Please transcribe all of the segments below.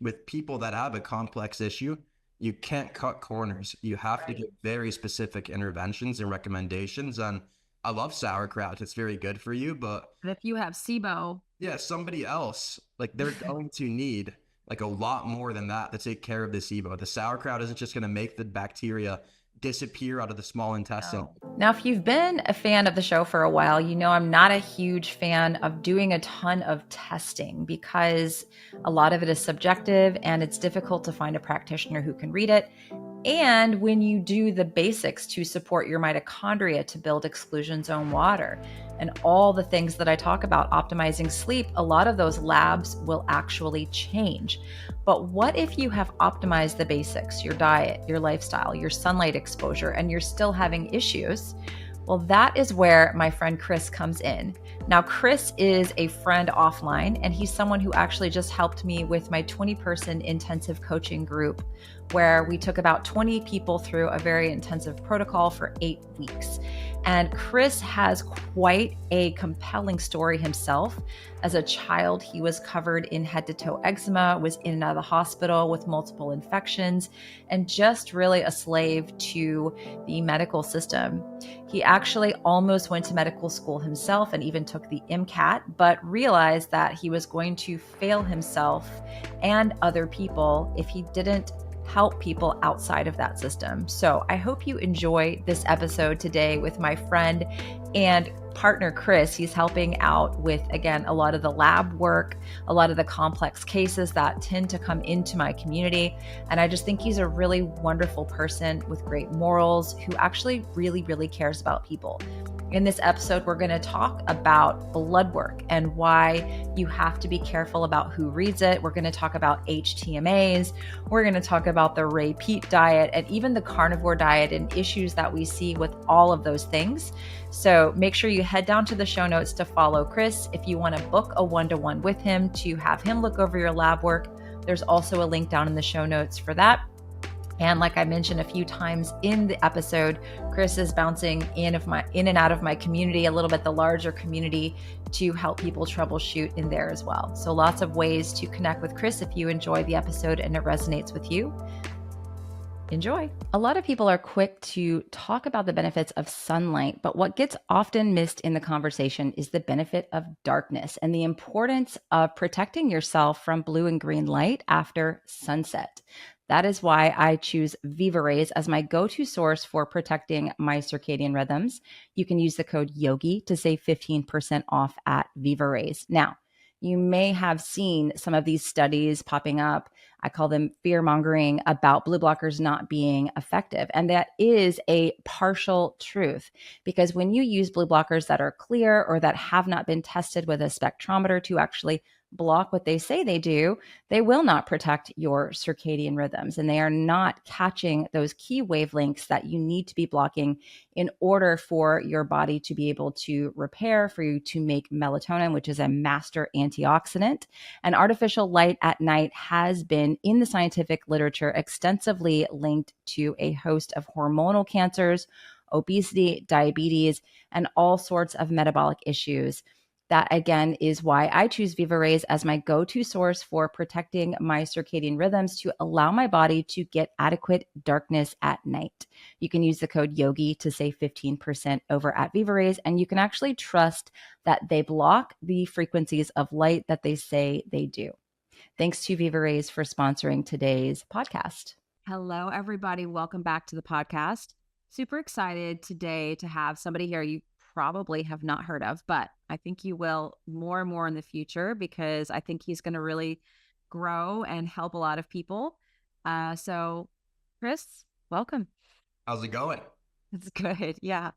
with people that have a complex issue, you can't cut corners. You have to Right. give very specific interventions and recommendations. And I love sauerkraut. It's very good for you, but And if you have SIBO, yeah, somebody else, like they're going to need like a lot more than that to take care of this SIBO. The sauerkraut isn't just going to make the bacteria disappear out of the small intestine. no. Now, if you've been a fan of the show for a while, you know I'm not a huge fan of doing a ton of testing because a lot of it is subjective and it's difficult to find a practitioner who can read it. And when you do the basics to support your mitochondria to build exclusion zone water and all the things that I talk about, optimizing sleep, a lot of those labs will actually change. But what if you have optimized the basics, your diet, your lifestyle, your sunlight exposure, and you're still having issues? Well, that is where my friend Chris comes in. Now, Chris is a friend offline, and he's someone who actually just helped me with my 20-person intensive coaching group, where we took about 20 people through a very intensive protocol for 8 weeks. And Chris has quite a compelling story himself. As a child, he was covered in head to toe eczema, was in and out of the hospital with multiple infections, and just really a slave to the medical system. He actually almost went to medical school himself and even took the MCAT, but realized that he was going to fail himself and other people if he didn't help people outside of that system. So I hope you enjoy this episode today with my friend and partner, Chris. He's helping out with, again, a lot of the lab work, a lot of the complex cases that tend to come into my community. And I just think he's a really wonderful person with great morals who actually really, really cares about people. In this episode, we're going to talk about blood work and why you have to be careful about who reads it. We're going to talk about HTMAs. We're going to talk about the Peat diet and even the carnivore diet and issues that we see with all of those things. So make sure you head down to the show notes to follow Chris. If you want to book a one-to-one with him to have him look over your lab work, there's also a link down in the show notes for that. And like I mentioned a few times in the episode, Chris is bouncing in and out of my community, a little bit the larger community, to help people troubleshoot in there as well. So lots of ways to connect with Chris if you enjoy the episode and it resonates with you. Enjoy. A lot of people are quick to talk about the benefits of sunlight, but what gets often missed in the conversation is the benefit of darkness and the importance of protecting yourself from blue and green light after sunset. That is why I choose Viva Rays as my go-to source for protecting my circadian rhythms. You can use the code YOGI to save 15% off at Viva Rays. Now, you may have seen some of these studies popping up. I call them fear mongering about blue blockers not being effective. And that is a partial truth, because when you use blue blockers that are clear or that have not been tested with a spectrometer to actually block what they say they do, they will not protect your circadian rhythms. And they are not catching those key wavelengths that you need to be blocking in order for your body to be able to repair, for you to make melatonin, which is a master antioxidant. And artificial light at night has been in the scientific literature extensively linked to a host of hormonal cancers, obesity, diabetes, and all sorts of metabolic issues. That, again, is why I choose Viva Rays as my go-to source for protecting my circadian rhythms to allow my body to get adequate darkness at night. You can use the code YOGI to save 15% over at Viva Rays, and you can actually trust that they block the frequencies of light that they say they do. Thanks to Viva Rays for sponsoring today's podcast. Hello, everybody. Welcome back to the podcast. Super excited today to have somebody here you probably have not heard of, but I think you will more and more in the future, because I think he's going to really grow and help a lot of people. So Chris, welcome. How's it going? That's good. Yeah.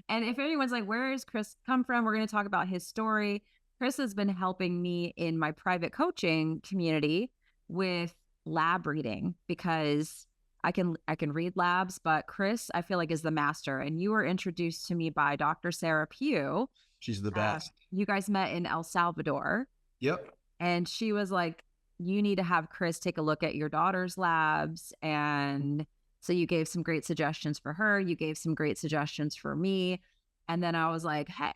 And if anyone's like, where is Chris come from? We're going to talk about his story. Chris has been helping me in my private coaching community with lab reading, because I can read labs, but Chris, I feel like, is the master. And you were introduced to me by Dr. Sarah Pugh. She's the best. You guys met in El Salvador. Yep. And she was like, you need to have Chris take a look at your daughter's labs. And so you gave some great suggestions for her. You gave some great suggestions for me. And then I was like, hey,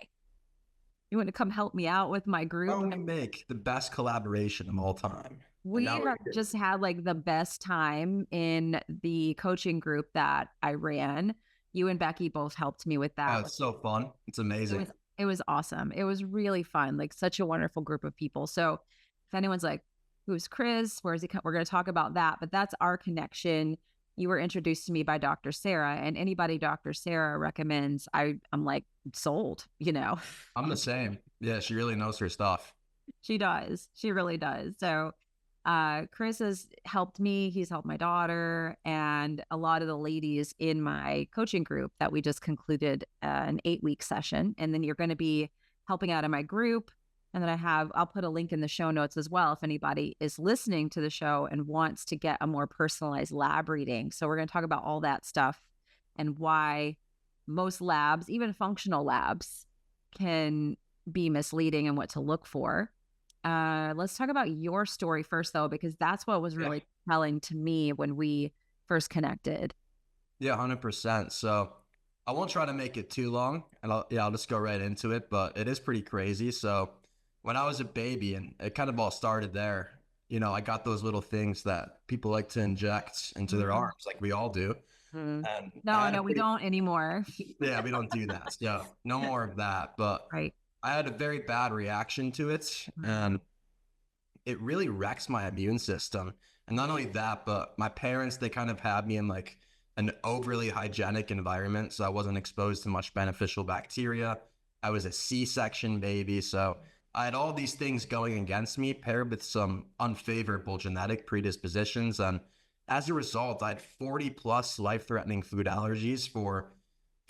you want to come help me out with my group? I want to make the best collaboration of all time. And We now we're have here. just had like the best time in the coaching group that I ran. You and Becky both helped me with Oh, that. it's so fun. It's It amazing. was it was awesome. It was really fun. Like such a wonderful group of people. So if anyone's like, who's Chris? Where is he? We're going to talk about that. But that's our connection. You were introduced to me by Dr. Sarah, and anybody Dr. Sarah recommends, I'm like sold. You know, I'm the same. Yeah, she really knows her stuff. she does. She really does. So Chris has helped me. He's helped my daughter and a lot of the ladies in my coaching group that we just concluded an 8-week session. And then you're going to be helping out in my group. And then I'll put a link in the show notes as well if anybody is listening to the show and wants to get a more personalized lab reading. So we're going to talk about all that stuff and why most labs, even functional labs, can be misleading and what to look for. Let's talk about your story first, though, because that's what was Yeah. really telling to me when we first connected. Yeah, 100%. So I won't try to make it too long, and I'll just go right into it, but it is pretty crazy. So when I was a baby, and it kind of all started there, I got those little things that people like to inject into their Mm-hmm. arms, like we all do. And I No, had a no, we pretty, don't anymore. yeah, we don't do that. So no more of that. But Right. I had a very bad reaction to it, and it really wrecks my immune system. And not only that, but my parents, they kind of had me in like an overly hygienic environment. So I wasn't exposed to much beneficial bacteria. I was a C-section baby. So I had all these things going against me, paired with some unfavorable genetic predispositions. And as a result, I had 40 plus life-threatening food allergies for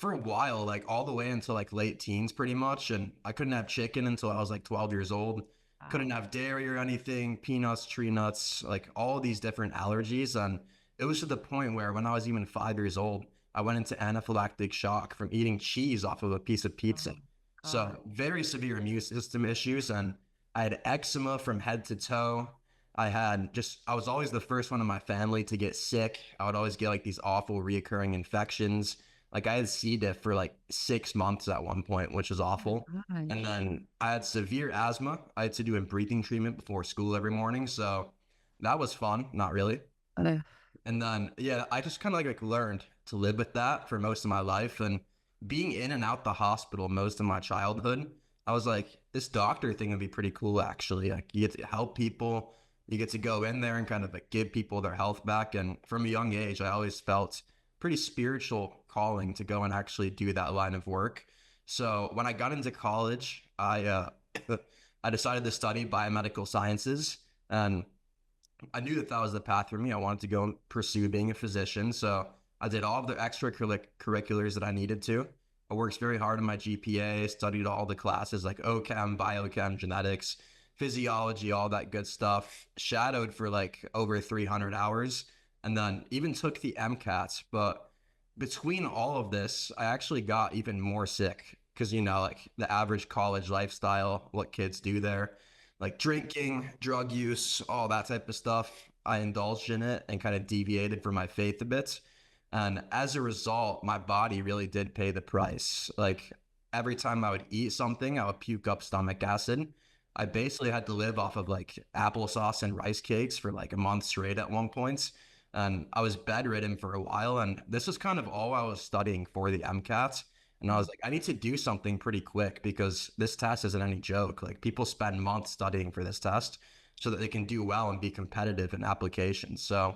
a while, like all the way until like late teens, pretty much. And I couldn't have chicken until I was like 12 years old. Couldn't Wow. have dairy or anything, peanuts, tree nuts, like all these different allergies. And it was to the point where when I was even 5 years old, I went into anaphylactic shock from eating cheese off of a piece of pizza. Oh, God. So very severe immune system issues. And I had eczema from head to toe. I was always the first one in my family to get sick. I would always get like these awful reoccurring infections. Like I had C. diff for like 6 months at one point, which was Oh awful. my And gosh. then I had severe asthma. I had to do a breathing treatment before school every morning. So that was fun. Not really. Uh, And then, yeah, I just kind of like learned to live with that for most of my life. And being in and out the hospital most of my childhood, I was like, this doctor thing would be pretty cool, actually. Like, you get to help people, you get to go in there and kind of like give people their health back. And from a young age, I always felt pretty spiritual calling to go and actually do that line of work. So when I got into college, I decided to study biomedical sciences. And I knew that that was the path for me. I wanted to go and pursue being a physician. So I did all of the extracurriculars that I needed to. I worked very hard on my GPA, studied all the classes like OChem, biochem, genetics, physiology, all that good stuff. Shadowed for like over 300 hours and then even took the MCATs. But between all of this, I actually got even more sick because, like the average college lifestyle, what kids do there like drinking, drug use, all that type of stuff. I indulged in it and kind of deviated from my faith a bit. And as a result, my body really did pay the price. Like every time I would eat something, I would puke up stomach acid. I basically had to live off of like applesauce and rice cakes for like a month straight at one point. And I was bedridden for a while. And this was kind of all I was studying for the MCAT. And I was like, I need to do something pretty quick because this test isn't any joke. Like people spend months studying for this test so that they can do well and be competitive in applications. So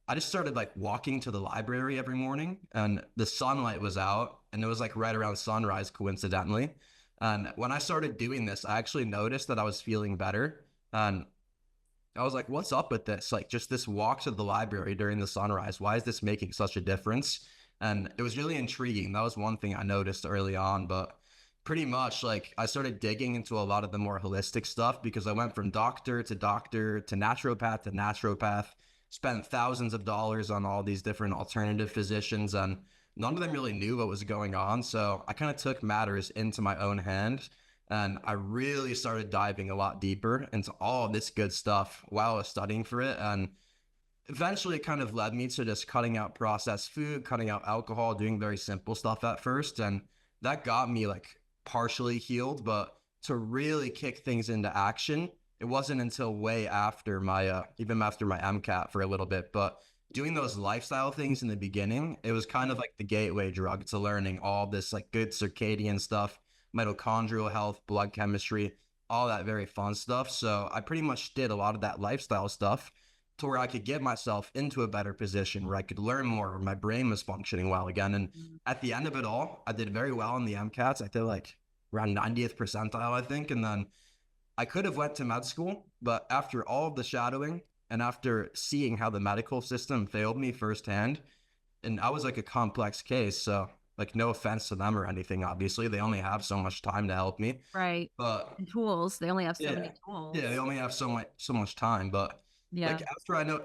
I just started like walking to the library every morning and the sunlight was out and it was like right around sunrise coincidentally. And when I started doing this, I actually noticed that I was feeling better. And I was like, what's up with this? Like, just this walk to the library during the sunrise. Why is this making such a difference? And it was really intriguing. That was one thing I noticed early on. But pretty much, like, I started digging into a lot of the more holistic stuff because I went from doctor to naturopath, spent thousands of dollars on all these different alternative physicians, and none of them really knew what was going on. So I kind of took matters into my own hand and I really started diving a lot deeper into all of this good stuff while I was studying for it. And eventually it kind of led me to just cutting out processed food, cutting out alcohol, doing very simple stuff at first. And that got me like partially healed. But to really kick things into action, it wasn't until way after my, even after my MCAT for a little bit, but doing those lifestyle things in the beginning, it was kind of like the gateway drug to learning all this like good circadian stuff, mitochondrial health, blood chemistry, all that very fun stuff. So I pretty much did a lot of that lifestyle stuff to where I could get myself into a better position where I could learn more, where my brain was functioning well again. And at the end of it all, I did very well in the MCATs. I did like around 90th percentile, I think. And then I could have went to med school, but after all of the shadowing and after seeing how the medical system failed me firsthand, and I was like a complex case, so like no offense to them or anything, obviously, they only have so much time to help me. Right. But And tools. They only have so yeah, many yeah, they tools. only have so much time. But Yeah. like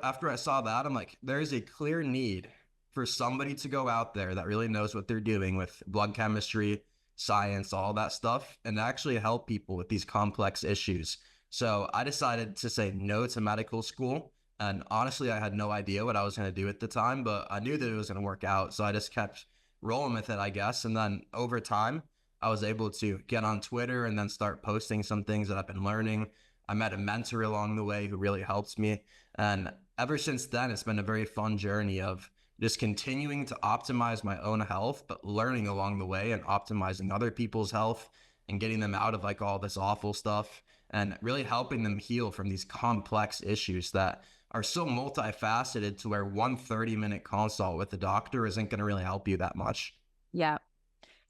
after I saw that, I'm like, there is a clear need for somebody to go out there that really knows what they're doing with blood chemistry, science, all that stuff, and actually help people with these complex issues. So I decided to say no to medical school. And honestly, I had no idea what I was going to do at the time, but I knew that it was going to work out. So I just kept rolling with it, I guess. And then over time, I was able to get on Twitter and then start posting some things that I've been learning. I met a mentor along the way who really helps me. And ever since then, it's been a very fun journey of just continuing to optimize my own health, but learning along the way and optimizing other people's health and getting them out of like all this awful stuff and really helping them heal from these complex issues that are so multifaceted to where one 30-minute consult with the doctor isn't going to really help you that much. Yeah.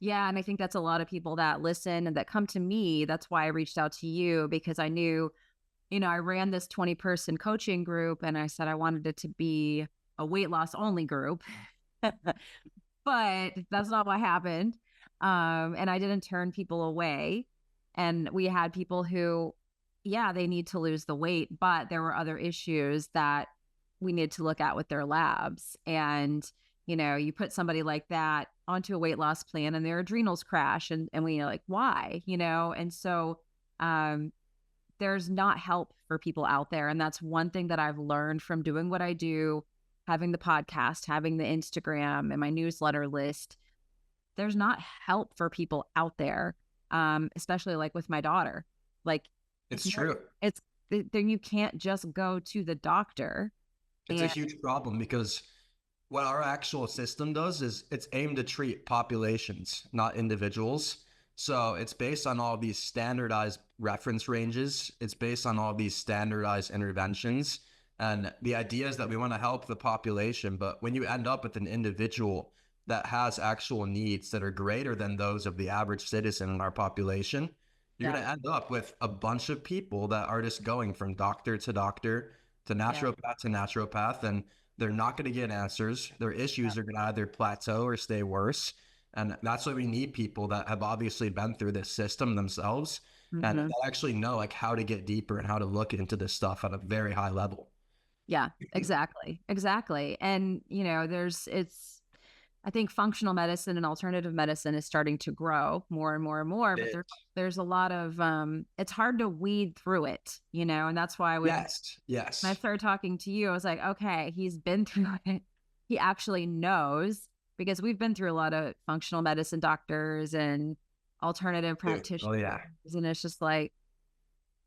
Yeah. And I think that's a lot of people that listen and that come to me. That's why I reached out to you, because I knew, I ran this 20-person coaching group and I said I wanted it to be a weight loss only group, but that's not what happened. And I didn't turn people away. And we had people who, yeah, they need to lose the weight, but there were other issues that we need to look at with their labs. And, you put somebody like that onto a weight loss plan and their adrenals crash and we like, why, And so, there's not help for people out there. And that's one thing that I've learned from doing what I do, having the podcast, having the Instagram and my newsletter list. There's not help for people out there, especially like with my daughter. Like, It's true. it's then you can't just go to the doctor. It's a huge problem because what our actual system does is it's aimed to treat populations, not individuals. So it's based on all these standardized reference ranges. It's based on all these standardized interventions. And the idea is that we want to help the population. But when you end up with an individual that has actual needs that are greater than those of the average citizen in our population, you're Yeah. going to end up with a bunch of people that are just going from doctor to Yeah. naturopath to naturopath, and they're not going to get answers. Their issues are going to either plateau or stay worse. And that's why we need people that have obviously been through this system themselves and that Mhm. actually know like how to get deeper and how to look into this stuff at a very high level. Yeah, exactly. Exactly. And, I think functional medicine and alternative medicine is starting to grow more and more and more, but It, there's a lot of it's hard to weed through it, and that's why yes, when I yes. started talking to you, I was like, okay, he's been through it. He actually knows, because we've been through a lot of functional medicine doctors and alternative Dude. practitioners, Oh yeah, and it's just like,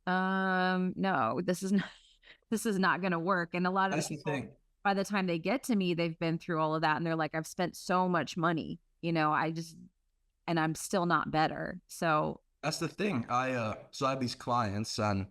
no, this is not going to work. And a lot of the that's the people, thing. by the time they get to me, they've been through all of that. And they're like, I've spent so much money, and I'm still not better. So, That's the thing. I have these clients and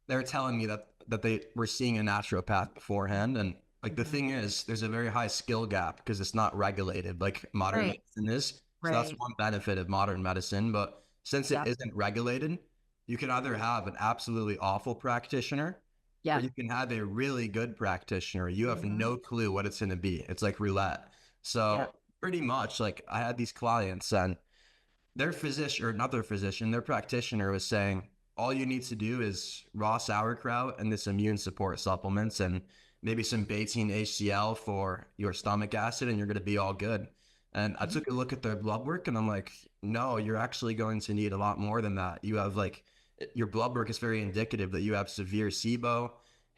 they're telling me that they were seeing a naturopath beforehand, and like the Mhm. thing is there's a very high skill gap because it's not regulated like modern Right, medicine is. So that's right. one benefit of modern medicine, but since it Yeah, isn't regulated, you can either have an absolutely awful practitioner or yeah. you can have a really good practitioner. You have Mhm. no clue what it's going to be. It's like roulette. Yeah, So pretty much like I had these clients and their physician or another physician, their practitioner was saying, all you need to do is raw sauerkraut and this immune support supplements and maybe some betaine HCl for your stomach acid, and you're going to be all good. And I Mhm. took a look at their blood work and I'm like, no, you're actually going to need a lot more than that. You have like, your blood work is very indicative that you have severe SIBO.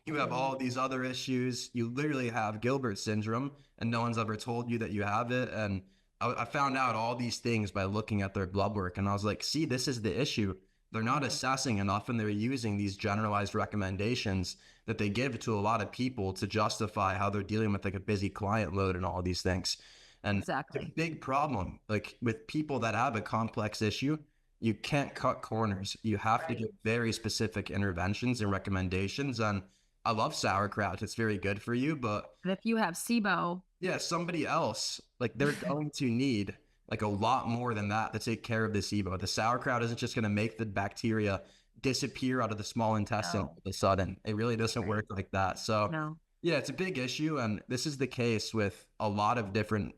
You have Mhm. all these other issues. You literally have Gilbert syndrome, and no one's ever told you that you have it. And I found out all these things by looking at their blood work, and I was like, see, this is the issue. They're not assessing enough, and they're using these generalized recommendations that they give to a lot of people to justify how they're dealing with like a busy client load and all these things. And it's a Exactly. big problem. Like with people that have a complex issue, you can't cut corners. You have to Right. give very specific interventions and recommendations. And I love sauerkraut. It's very good for you, but And if you have SIBO, yeah, somebody else, like they're going to need like a lot more than that to take care of this SIBO. The sauerkraut isn't just going to make the bacteria disappear out of the small intestine all no, of a sudden. It really doesn't right? work like that. So, No. yeah, it's a big issue. And this is the case with a lot of different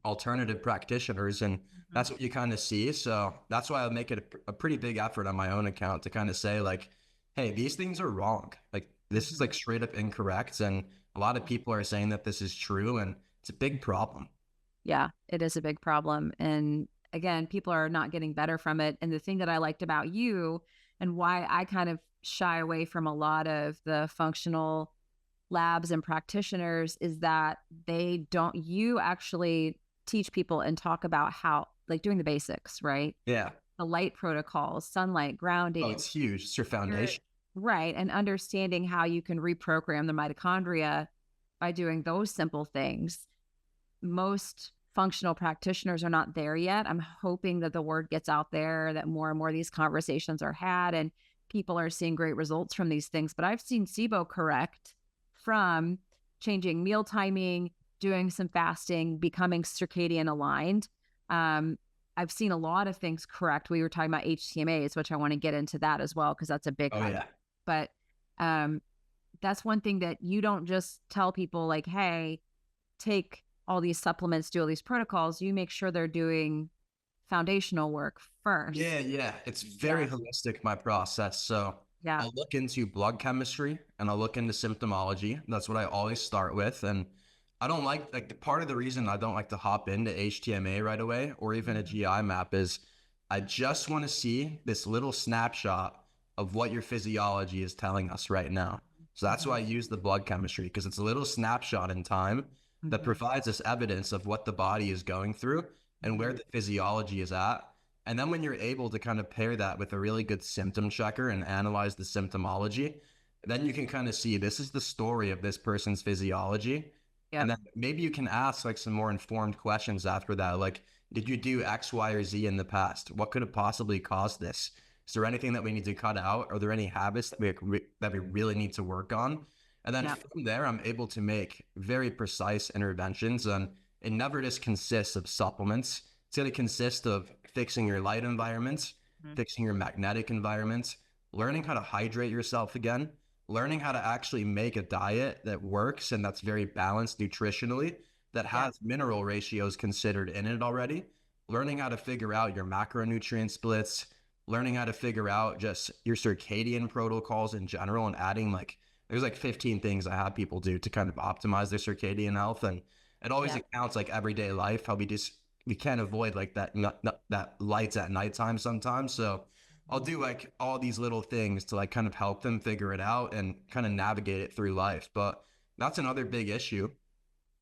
alternative practitioners. And Mhm. that's what you kind of see. So that's why I make it a pretty big effort on my own account to kind of say, like, hey, these things are wrong. Like, this is Mhm. like straight up incorrect. And a lot of people are saying that this is true. And it's a big problem. Yeah, it is a big problem. And again, people are not getting better from it. And the thing that I liked about you and why I kind of shy away from a lot of the functional labs and practitioners is that you actually teach people and talk about how, like doing the basics, right? Yeah. The light protocols, sunlight, Oh, grounding, it's huge. It's your you're foundation. right. And understanding how you can reprogram the mitochondria by doing those simple things. Most functional practitioners are not there yet. I'm hoping that the word gets out there, that more and more of these conversations are had and people are seeing great results from these things. But I've seen SIBO correct from changing meal timing, doing some fasting, becoming circadian aligned. Um, I've seen a lot of things correct. We were talking about HTMAs, which I want to get into that as well, because that's a big Oh, one. yeah. But um, that's one thing that you don't just tell people like, hey, take all these supplements, do all these protocols. You make sure they're doing foundational work first. Yeah, yeah. It's very Yeah. holistic, my process. So Yeah. I'll look into blood chemistry and I'll look into symptomology. That's what I always start with. And I don't like the part of the reason I don't like to hop into HTMA right away or even a Mhm. GI map is I just want to see this little snapshot of what your physiology is telling us right now. So that's why I Mhm. use the blood chemistry because it's a little snapshot in time that Mhm. provides us evidence of what the body is going through and where Mhm. the physiology is at. And then when you're able to kind of pair that with a really good symptom checker and analyze the symptomology, then you can kind of see this is the story of this person's physiology. And Yep. then maybe you can ask like some more informed questions after that. Like, did you do X, Y, or Z in the past? What could have possibly caused this? Is there anything that we need to cut out? Are there any habits that we really need to work on? And then Yep. from there, I'm able to make very precise interventions. And it never just consists of supplements. It's going to consist of fixing your light environments, Mhm. fixing your magnetic environments, learning how to hydrate yourself again, learning how to actually make a diet that works and that's very balanced nutritionally, that Yep. has mineral ratios considered in it already, learning how to figure out your macronutrient splits, learning how to figure out just your circadian protocols in general and adding like there's like 15 things I have people do to kind of optimize their circadian health. And it always Yep. accounts like everyday life, how we can't avoid like that lights at nighttime sometimes. So I'll Mhm. do like all these little things to like kind of help them figure it out and kind of navigate it through life. But that's another big issue.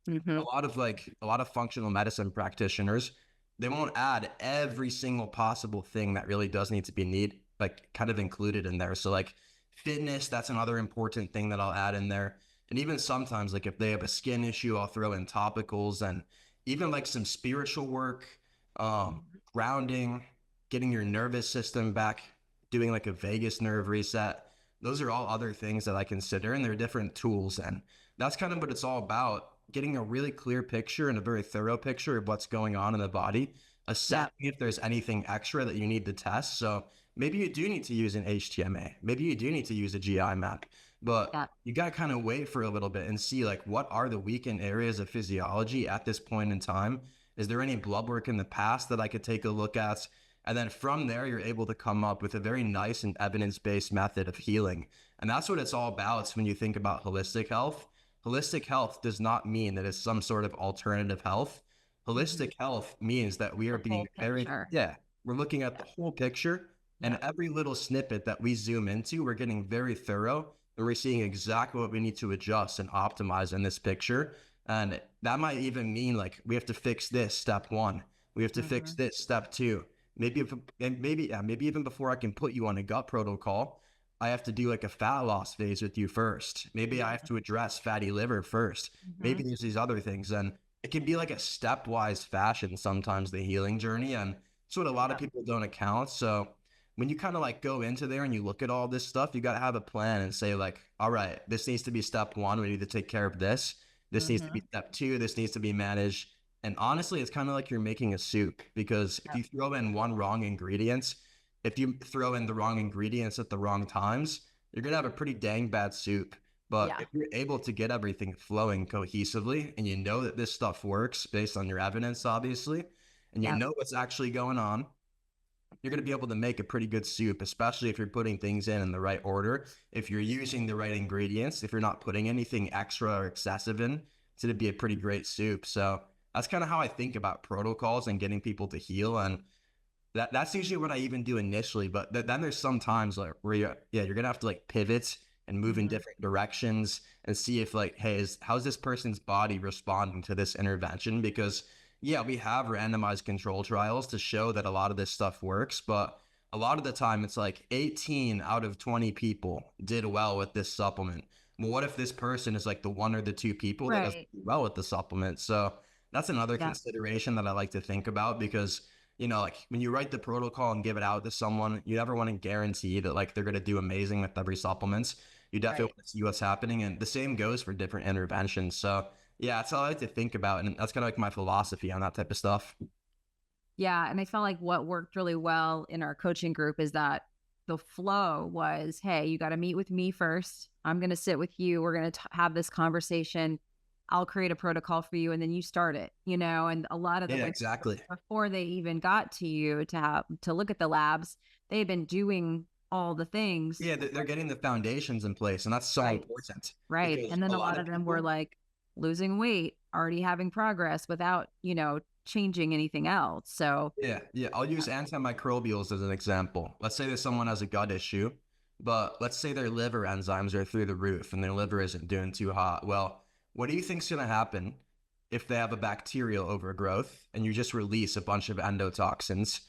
Mhm. A lot of functional medicine practitioners, they won't add every single possible thing that really does need to be like kind of included in there. So like fitness, that's another important thing that I'll add in there. And even sometimes like if they have a skin issue, I'll throw in topicals and even like some spiritual work, Mhm. grounding, getting your nervous system back, doing like a vagus nerve reset. Those are all other things that I consider, and they're different tools. And that's kind of what it's all about, getting a really clear picture and a very thorough picture of what's going on in the body, assessing Yep. if there's anything extra that you need to test. So maybe you do need to use an HTMA, maybe you do need to use a GI map, but Yep. you got to kind of wait for a little bit and see like what are the weakened areas of physiology at this point in time. Is there any blood work in the past that I could take a look at? And then from there, you're able to come up with a very nice and evidence based method of healing. And that's what it's all about when you think about holistic health. Holistic health does not mean that it's some sort of alternative health. Mhm. Holistic health means that we are The being full very, picture. yeah, we're looking at the Yep. whole picture, and Yep. every little snippet that we zoom into, we're getting very thorough and we're seeing exactly what we need to adjust and optimize in this picture. And that might even mean like we have to fix this step one, we have to fix Mhm. this step two. maybe even before I can put you on a gut protocol, I have to do like a fat loss phase with you first. Maybe I have to address fatty liver first. Mm-hmm. Maybe there's these other things. And it can be like a stepwise fashion sometimes, the healing journey. And it's what a lot of Yeah. people don't account. So when you kind of like go into there and you look at all this stuff, you got to have a plan and say like, all right, this needs to be step one. We need to take care of this. This needs to Mm-hmm. be step two. This needs to be managed. And honestly, it's kind of like you're making a soup, because if Yep. you throw in one wrong ingredient, if you throw in the wrong ingredients at the wrong times, you're going to have a pretty dang bad soup. But Yeah. if you're able to get everything flowing cohesively and you know that this stuff works based on your evidence, obviously, and you Yep. know what's actually going on, you're going to be able to make a pretty good soup, especially if you're putting things in the right order. If you're using the right ingredients, if you're not putting anything extra or excessive in, it's going to be a pretty great soup. So that's kind of how I think about protocols and getting people to heal. And that's usually what I even do initially. But then there's some times like where you're gonna have to like pivot and move in Mm-hmm. different directions and see if like, hey, how's this person's body responding to this intervention? Because yeah, we have randomized control trials to show that a lot of this stuff works, but a lot of the time it's like 18 out of 20 people did well with this supplement. Well, what if this person is like the one or the two people that doesn't Right. do well with the supplement? So that's another Yeah. consideration that I like to think about, because like when you write the protocol and give it out to someone, you never want to guarantee that like they're going to do amazing with every supplements. You definitely Right. want to see what's happening. And the same goes for different interventions. So yeah, that's how I like to think about it. And that's kind of like my philosophy on that type of stuff. Yeah. And I felt like what worked really well in our coaching group is that the flow was, hey, you got to meet with me first. I'm going to sit with you. We're going to have this conversation. I'll create a protocol for you and then you start it, and a lot of the Yeah, women exactly. before they even got to you to look at the labs, they had been doing all the things. Yeah, they're getting the foundations in place. And that's so Right. important, Right. because And then a a lot lot of of them were people, like losing weight, already having progress without, changing anything else. So, yeah, I'll use antimicrobials as an example. Let's say that someone has a gut issue, but let's say their liver enzymes are through the roof and their liver isn't doing too hot. Well, what do you think's going to happen if they have a bacterial overgrowth and you just release a bunch of endotoxins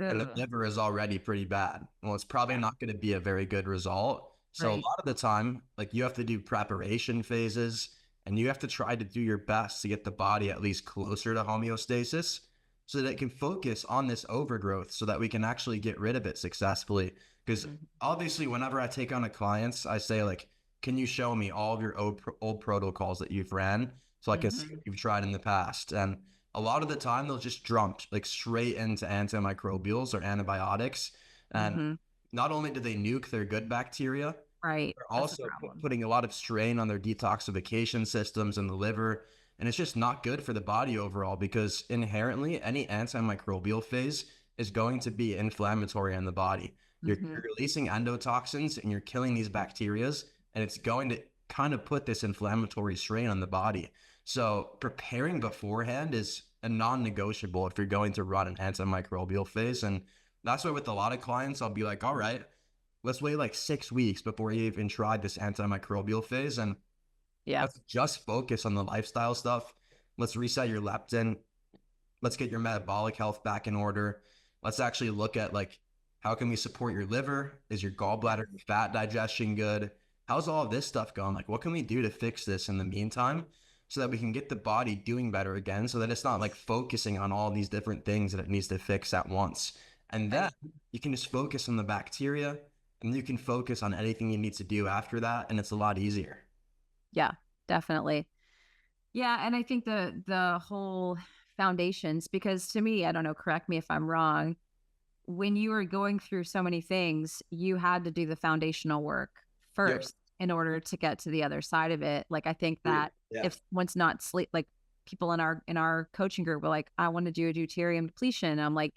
and the ugh, liver is already pretty bad? Well, it's probably yeah, not going to be a very good result. So a right. lot of the time, like you have to do preparation phases and you have to try to do your best to get the body at least closer to homeostasis so that it can focus on this overgrowth so that we can actually get rid of it successfully. Because Mhm. obviously, whenever I take on a client, I say, like, can you show me all of your old protocols that you've ran so I can see what Mhm. you've tried in the past? And a lot of the time, they'll just jump like straight into antimicrobials or antibiotics. And Mhm. not only do they nuke their good bacteria, Right. they're That's a also problem. putting a lot of strain on their detoxification systems in the liver. And it's just not good for the body overall, because inherently, any antimicrobial phase is going to be inflammatory in the body. You're Mhm. releasing endotoxins and you're killing these bacterias, and it's going to kind of put this inflammatory strain on the body. So, preparing beforehand is a non negotiable if you're going to run an antimicrobial phase. And that's why, with a lot of clients, I'll be like, all right, let's wait like 6 weeks before you even tried this antimicrobial phase. And Yeah. let's just focus on the lifestyle stuff. Let's reset your leptin. Let's get your metabolic health back in order. Let's actually look at like, how can we support your liver? Is your Yes. gallbladder and fat digestion good? How's all of this stuff going? Like, what can we do to fix this in the meantime so that we can get the body doing better again, so that it's not like focusing on all these different things that it needs to fix at once. And then Right. you can just focus on the bacteria, and you can focus on anything you need to do after that. And it's a lot easier. Yeah, definitely. Yeah, and I think the whole foundations, because to me, I don't know, correct me if I'm wrong, when you were going through so many things, you had to do the foundational work Yep. first in order to get to the other side of it. Like I think Agreed. that Yeah. if one's not sleep, like people in our coaching group were like, I want to do a deuterium depletion. I'm like,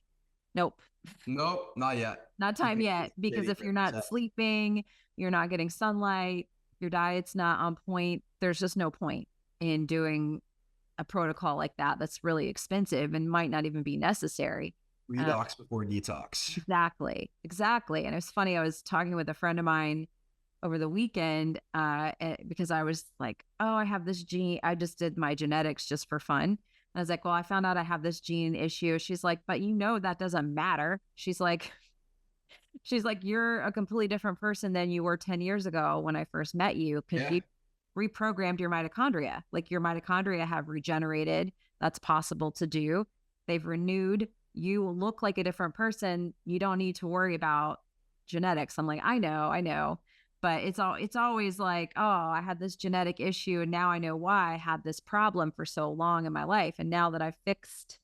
nope, Nope, not yet. not You time can yet. Because maybe if you're not reset. sleeping, you're not getting sunlight, your diet's not on point, there's just no point in doing a protocol like that that's really expensive and might not even be necessary. Um, Redox before detox. exactly, exactly. And it's funny, I was talking with a friend of mine over the weekend because I was like, oh, I have this gene. I just did my genetics just for fun. I was like, well, I found out I have this gene issue. She's like, but that doesn't matter. She's like, you're a completely different person than you were 10 years ago when I first met you, because Yeah. you reprogrammed your mitochondria. Like, your mitochondria have regenerated. That's possible to do. They've renewed. You look like a different person. You don't need to worry about genetics. I'm like, I know. But it's always like, oh, I had this genetic issue and now I know why I had this problem for so long in my life. And now that I've fixed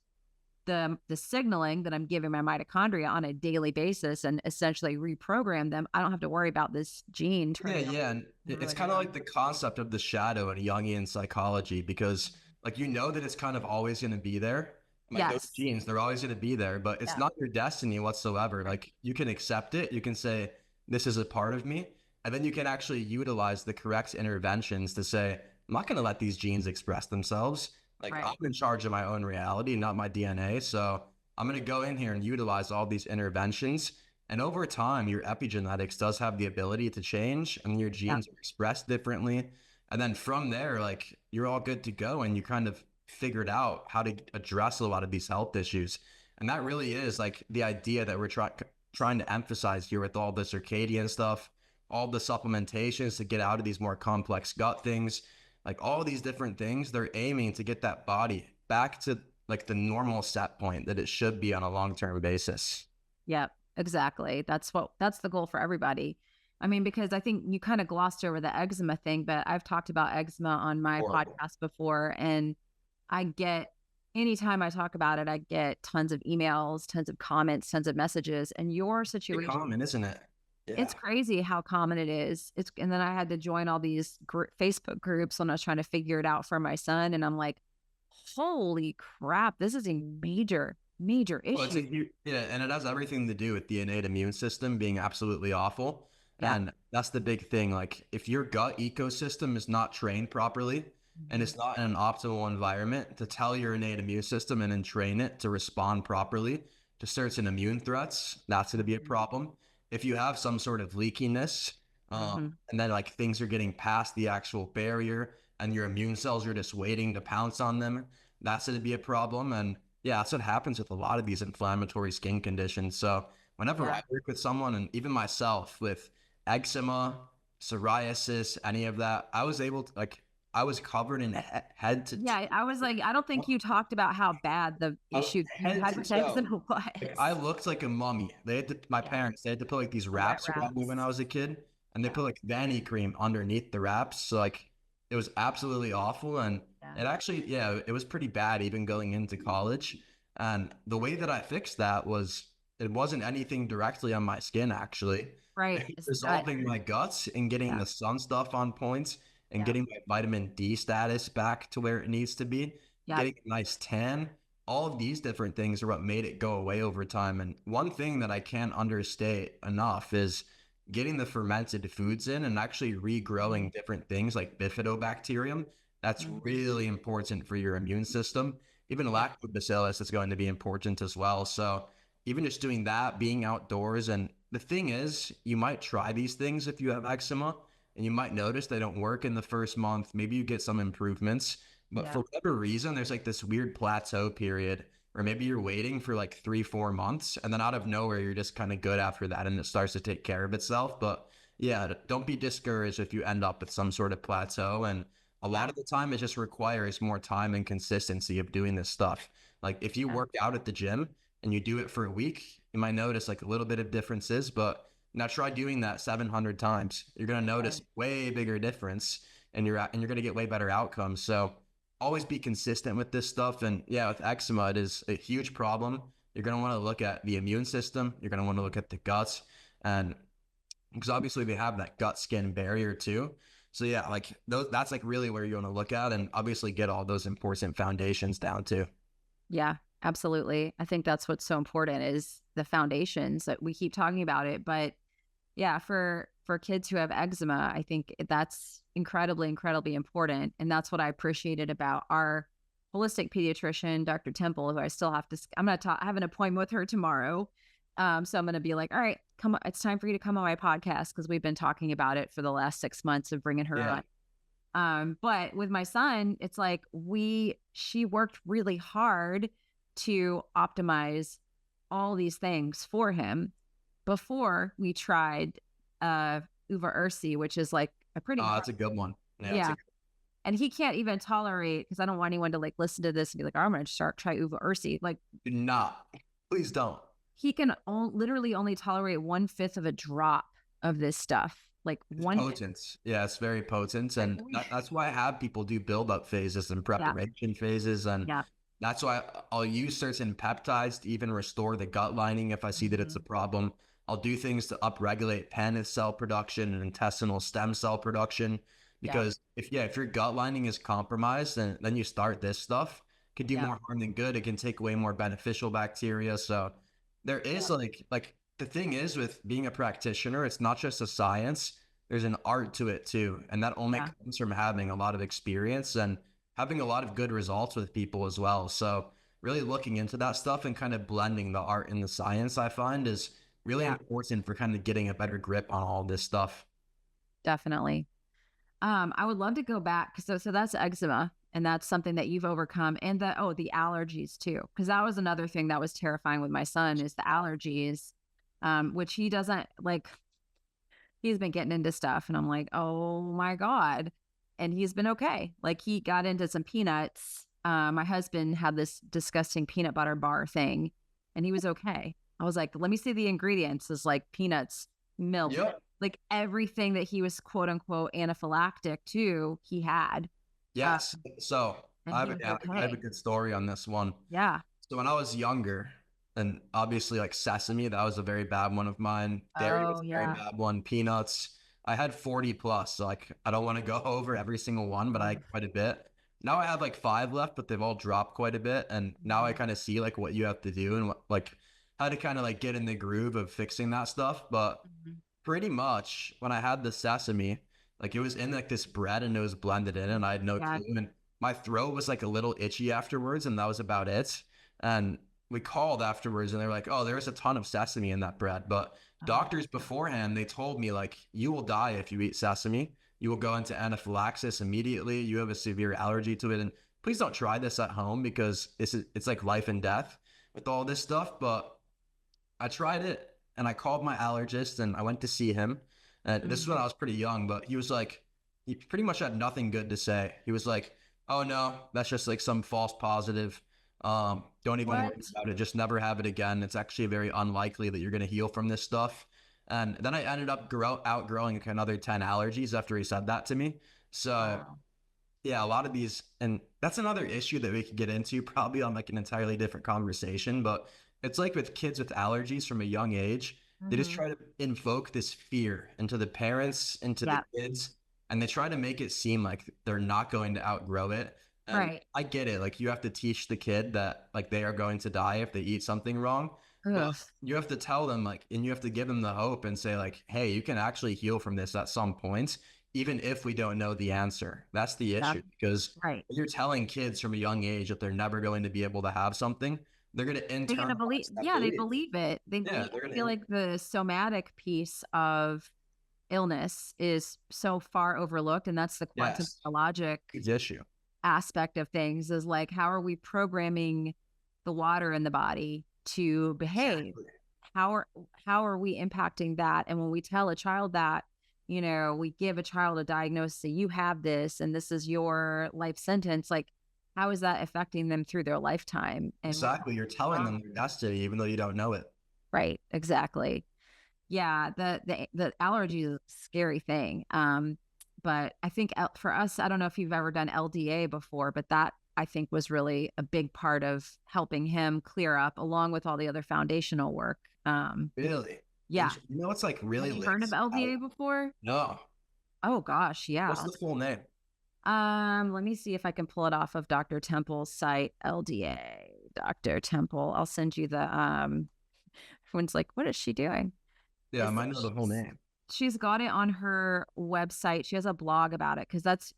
the signaling that I'm giving my mitochondria on a daily basis and essentially reprogram them, I don't have to worry about this gene Yeah, turning yeah. And it's kind of like the concept of the shadow in Jungian psychology, because like that it's kind of always going to be there. Like those Yes. genes, they're always going to be there, but it's Yeah. not your destiny whatsoever. Like you can accept it. You can say, this is a part of me. And then you can actually utilize the correct interventions to say, I'm not going to let these genes express themselves. Like Right. I'm in charge of my own reality, not my DNA. So I'm going to go in here and utilize all these interventions. And over time, your epigenetics does have the ability to change and your Yeah. genes are expressed differently. And then from there, like you're all good to go and you kind of figured out how to address a lot of these health issues. And that really is like the idea that we're trying to emphasize here with all the circadian stuff, all the supplementations to get out of these more complex gut things, like all these different things. They're aiming to get that body back to like the normal set point that it should be on a long-term basis. Yep, exactly. That's the goal for everybody. I mean, because I think you kind of glossed over the eczema thing, but I've talked about eczema on my Horrible. podcast before. And anytime I talk about it, I get tons of emails, tons of comments, tons of messages. And your Pretty situation, common, isn't it? it's Yeah. crazy how common it is. And then I had to join all these Facebook groups when I was trying to figure it out for my son. And I'm like, holy crap, this is a major, major Well, it's a issue. huge, yeah, and it has everything to do with the innate immune system being absolutely awful. Yeah. And that's the big thing. Like, if your gut ecosystem is not trained properly and Mhm. it's not in an optimal environment to tell your innate immune system and then train it to respond properly to certain immune threats, that's going to be a problem. If you have some sort of leakiness, Mhm. and then like things are getting past the actual barrier and your immune cells are just waiting to pounce on them, that's going to be a problem. And yeah, that's what happens with a lot of these inflammatory skin conditions. So whenever Yeah. I work with someone, and even myself with eczema, psoriasis, any of that, I was able to like I was covered in head to toe. Yeah, I was like, I don't think you talked about how bad the I was issue you head had to with toe. eczema Like I was. looked like a mummy. My Yeah, parents, they had to put like these the wet wraps around me when I wraps. was a kid, and they Yeah, put like vanity cream underneath the wraps. So like it was absolutely awful. And yeah. it actually, yeah, it was pretty bad even going into college. And the way that I fixed that was it wasn't anything directly on my skin, actually. Right. It was It's the gut. resolving my guts and getting Yeah, the sun stuff on points and yeah, getting my vitamin D status back to where it needs to be, yeah. getting a nice tan. All of these different things are what made it go away over time. And one thing that I can't understate enough is getting the fermented foods in and actually regrowing different things like bifidobacterium. That's Mhm. really important for your immune system. Even Yeah, lactobacillus is going to be important as well. So even just doing that, being outdoors, and the thing is, you might try these things if you have eczema, and you might notice they don't work in the first month. Maybe you get some improvements, but yeah, for whatever reason, there's like this weird plateau period, or maybe you're waiting for like 3, 4 months, and then out of nowhere, you're just kind of good after that, and it starts to take care of itself. But yeah, don't be discouraged if you end up with some sort of plateau. And a lot yeah, of the time, it just requires more time and consistency of doing this stuff. Like if you yeah. work out at the gym and you do it for a week, you might notice like a little bit of differences, but now try doing that 700 times. You're going to notice Right. way bigger difference, and you're going to get way better outcomes. So always be consistent with this stuff. And yeah, with eczema, it is a huge problem. You're going to want to look at the immune system. You're going to want to look at the guts, and because obviously they have that gut skin barrier too. So yeah, like that's like really where you want to look at, and obviously get all those important foundations down too. Yeah, absolutely. I think that's what's so important is the foundations that we keep talking about it. But yeah, for kids who have eczema, I think that's incredibly, incredibly important. And that's what I appreciated about our holistic pediatrician, Dr. Temple, who I still have to, I'm going to talk, I have an appointment with her tomorrow. So I'm going to be like, all right, it's time for you to come on my podcast because we've been talking about it for the last 6 months of bringing her Yeah. on. But with my son, it's like she worked really hard to optimize all these things for him before we tried uva ursi, which is like a pretty Oh, that's a good one. Yeah, yeah. And he can't even tolerate, because I don't want anyone to like listen to this and be like, oh, I'm going to try uva ursi. Like, do not. Please don't. he can literally only tolerate 1/5 of a drop of this stuff. Like It's one. potent. Yeah, it's very potent. And that's why I have people do build-up phases and Yeah. preparation phases. And Yeah. that's why I'll use certain peptides to even restore the gut lining if I see that it's a problem. I'll do things to upregulate pannate cell production and intestinal stem cell production. Because if your gut lining is compromised, then you start this stuff, it can do more harm than good. It can take away more beneficial bacteria. So there is like the thing is with being a practitioner, it's not just a science. There's an art to it too. And that only comes from having a lot of experience and having a lot of good results with people as well. So really looking into that stuff and kind of blending the art and the science, I find, is really important for kind of getting a better grip on all this stuff. Definitely. I would love to go back. So that's eczema, and that's something that you've overcome. And the allergies too. Cause that was another thing that was terrifying with my son, is the allergies, which he doesn't like. He's been getting into stuff and I'm like, oh my God. And he's been okay. Like, he got into some peanuts. My husband had this disgusting peanut butter bar thing and he was okay. I was like, let me see the ingredients. It's like peanuts, milk, like everything that he was quote unquote anaphylactic to, he had. Yes. So I have okay. a good story on this one. Yeah. So when I was younger, and obviously like sesame, that was a very bad one of mine. Dairy was a very bad one. Peanuts, I had 40 plus. So like, I don't want to go over every single one, but I had quite a bit. Now I have like 5 left, but they've all dropped quite a bit. And now I kind of see like what you have to do and what, like how to kind of like get in the groove of fixing that stuff. But pretty much when I had the sesame, like it was in like this bread and it was blended in and I had no clue. And my throat was like a little itchy afterwards and that was about it. And we called afterwards and they were like, oh, there's a ton of sesame in that bread. But doctors beforehand, they told me like, you will die if you eat sesame. You will go into anaphylaxis immediately. You have a severe allergy to it. And please don't try this at home because it's like life and death with all this stuff. But I tried it and I called my allergist and I went to see him. And this is when I was pretty young, but he was like, he pretty much had nothing good to say. He was like, oh no, that's just like some false positive. Don't even worry about it. Just never have it again. It's actually very unlikely that you're going to heal from this stuff. And then I ended up outgrowing like another 10 allergies after he said that to me. So yeah, a lot of these, and that's another issue that we could get into probably on like an entirely different conversation, but it's like with kids with allergies from a young age, they just try to invoke this fear into the parents, into the kids, and they try to make it seem like they're not going to outgrow it. And I get it. Like, you have to teach the kid that like they are going to die if they eat something wrong. But you have to tell them like, and you have to give them the hope and say like, hey, you can actually heal from this at some point, even if we don't know the answer. That's the issue, because you're telling kids from a young age that they're never going to be able to have something. They're going to believe. Yeah, they believe it. I feel like the somatic piece of illness is so far overlooked, and that's the quantum biologic issue aspect of things. Is like, how are we programming the water in the body to behave? How are we impacting that? And when we tell a child that, you know, we give a child a diagnosis, you have this, and this is your life sentence, like, how is that affecting them through their lifetime? And exactly, you're telling them their destiny, even though you don't know it. Right. Exactly. Yeah. The allergy is a scary thing. But I think for us, I don't know if you've ever done LDA before, but that I think was really a big part of helping him clear up, along with all the other foundational work. Really? Yeah. You know, it's like really. Have you heard of LDA before? No. Oh gosh. Yeah. What's the full name? Let me see if I can pull it off of Dr. Temple's site. LDA, Dr. Temple. I'll send you the everyone's like, what is she doing? Yeah, I might know the whole name. She's got it on her website. She has a blog about it, because that's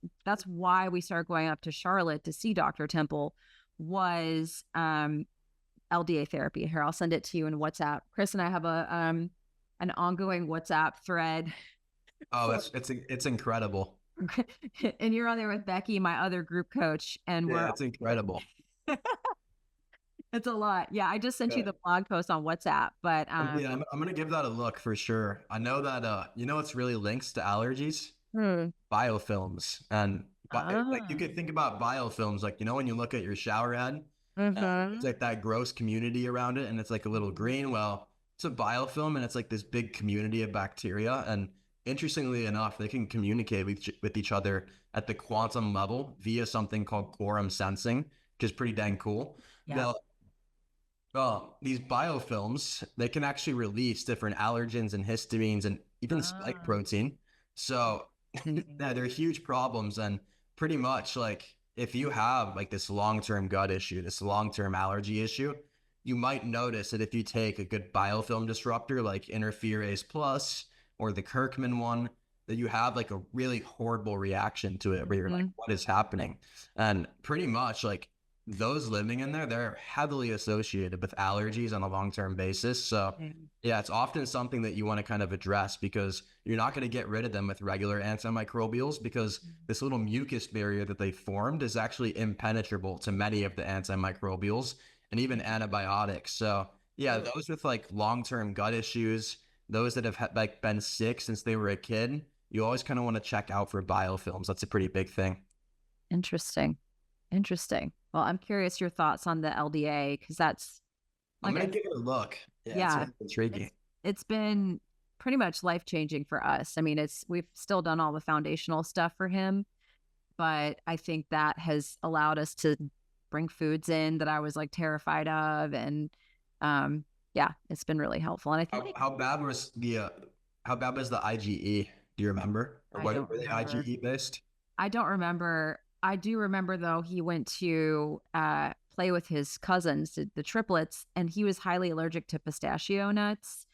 why we started going up to Charlotte to see Dr. Temple, was LDA therapy. Here, I'll send it to you in WhatsApp. Chris and I have an ongoing WhatsApp thread. Oh, it's incredible. and you're on there with Becky, my other group coach, and Yeah, we're it's incredible. it's a lot. Yeah, I just sent you Yeah. the blog post on WhatsApp, but Yeah, I'm gonna give that a look for sure. I know that you know what's really links to allergies? hmm. Biofilms. And like you Ah. could think about biofilms, like you know when you look at your shower head, it's Mm-hmm. like that gross community around it, and it's like a little green. Well, it's a biofilm, and it's like this big community of bacteria. And interestingly enough, they can communicate with each other at the quantum level via something called quorum sensing, which is pretty dang cool. Yeah. They'll Well, these biofilms, they can actually release different allergens and histamines and even spike Ah. protein. So Mhm. yeah, they're huge problems. And pretty much like if you have like this long-term gut issue, this long-term allergy issue, you might notice that if you take a good biofilm disruptor like interferase plus or the Kirkman one, that you have like a really horrible reaction to it where you're like, Mhm. what is happening? And pretty much like those living in there, they're heavily associated with allergies on a long-term basis. So Mhm. yeah, it's often something that you want to kind of address because you're not going to get rid of them with regular antimicrobials because this little mucus barrier that they formed is actually impenetrable to many of the antimicrobials and even antibiotics. So yeah, Ugh. those with like long-term gut issues, those that have like been sick since they were a kid, you always kind of want to check out for biofilms. That's a pretty big thing. Interesting. Interesting. Well, I'm curious your thoughts on the LDA because that's I'm like gonna I give it a look. Yeah, it's yeah, really intriguing. it's been pretty much life changing for us. I mean, it's we've still done all the foundational stuff for him, but I think that has allowed us to bring foods in that I was like terrified of, and um, yeah, it's been really helpful. And I think How bad was the IgE? Do you remember? Or I what don't were they remember. IgE based? I don't remember. I do remember though he went to play with his cousins, the triplets, and he was highly allergic to pistachio nuts,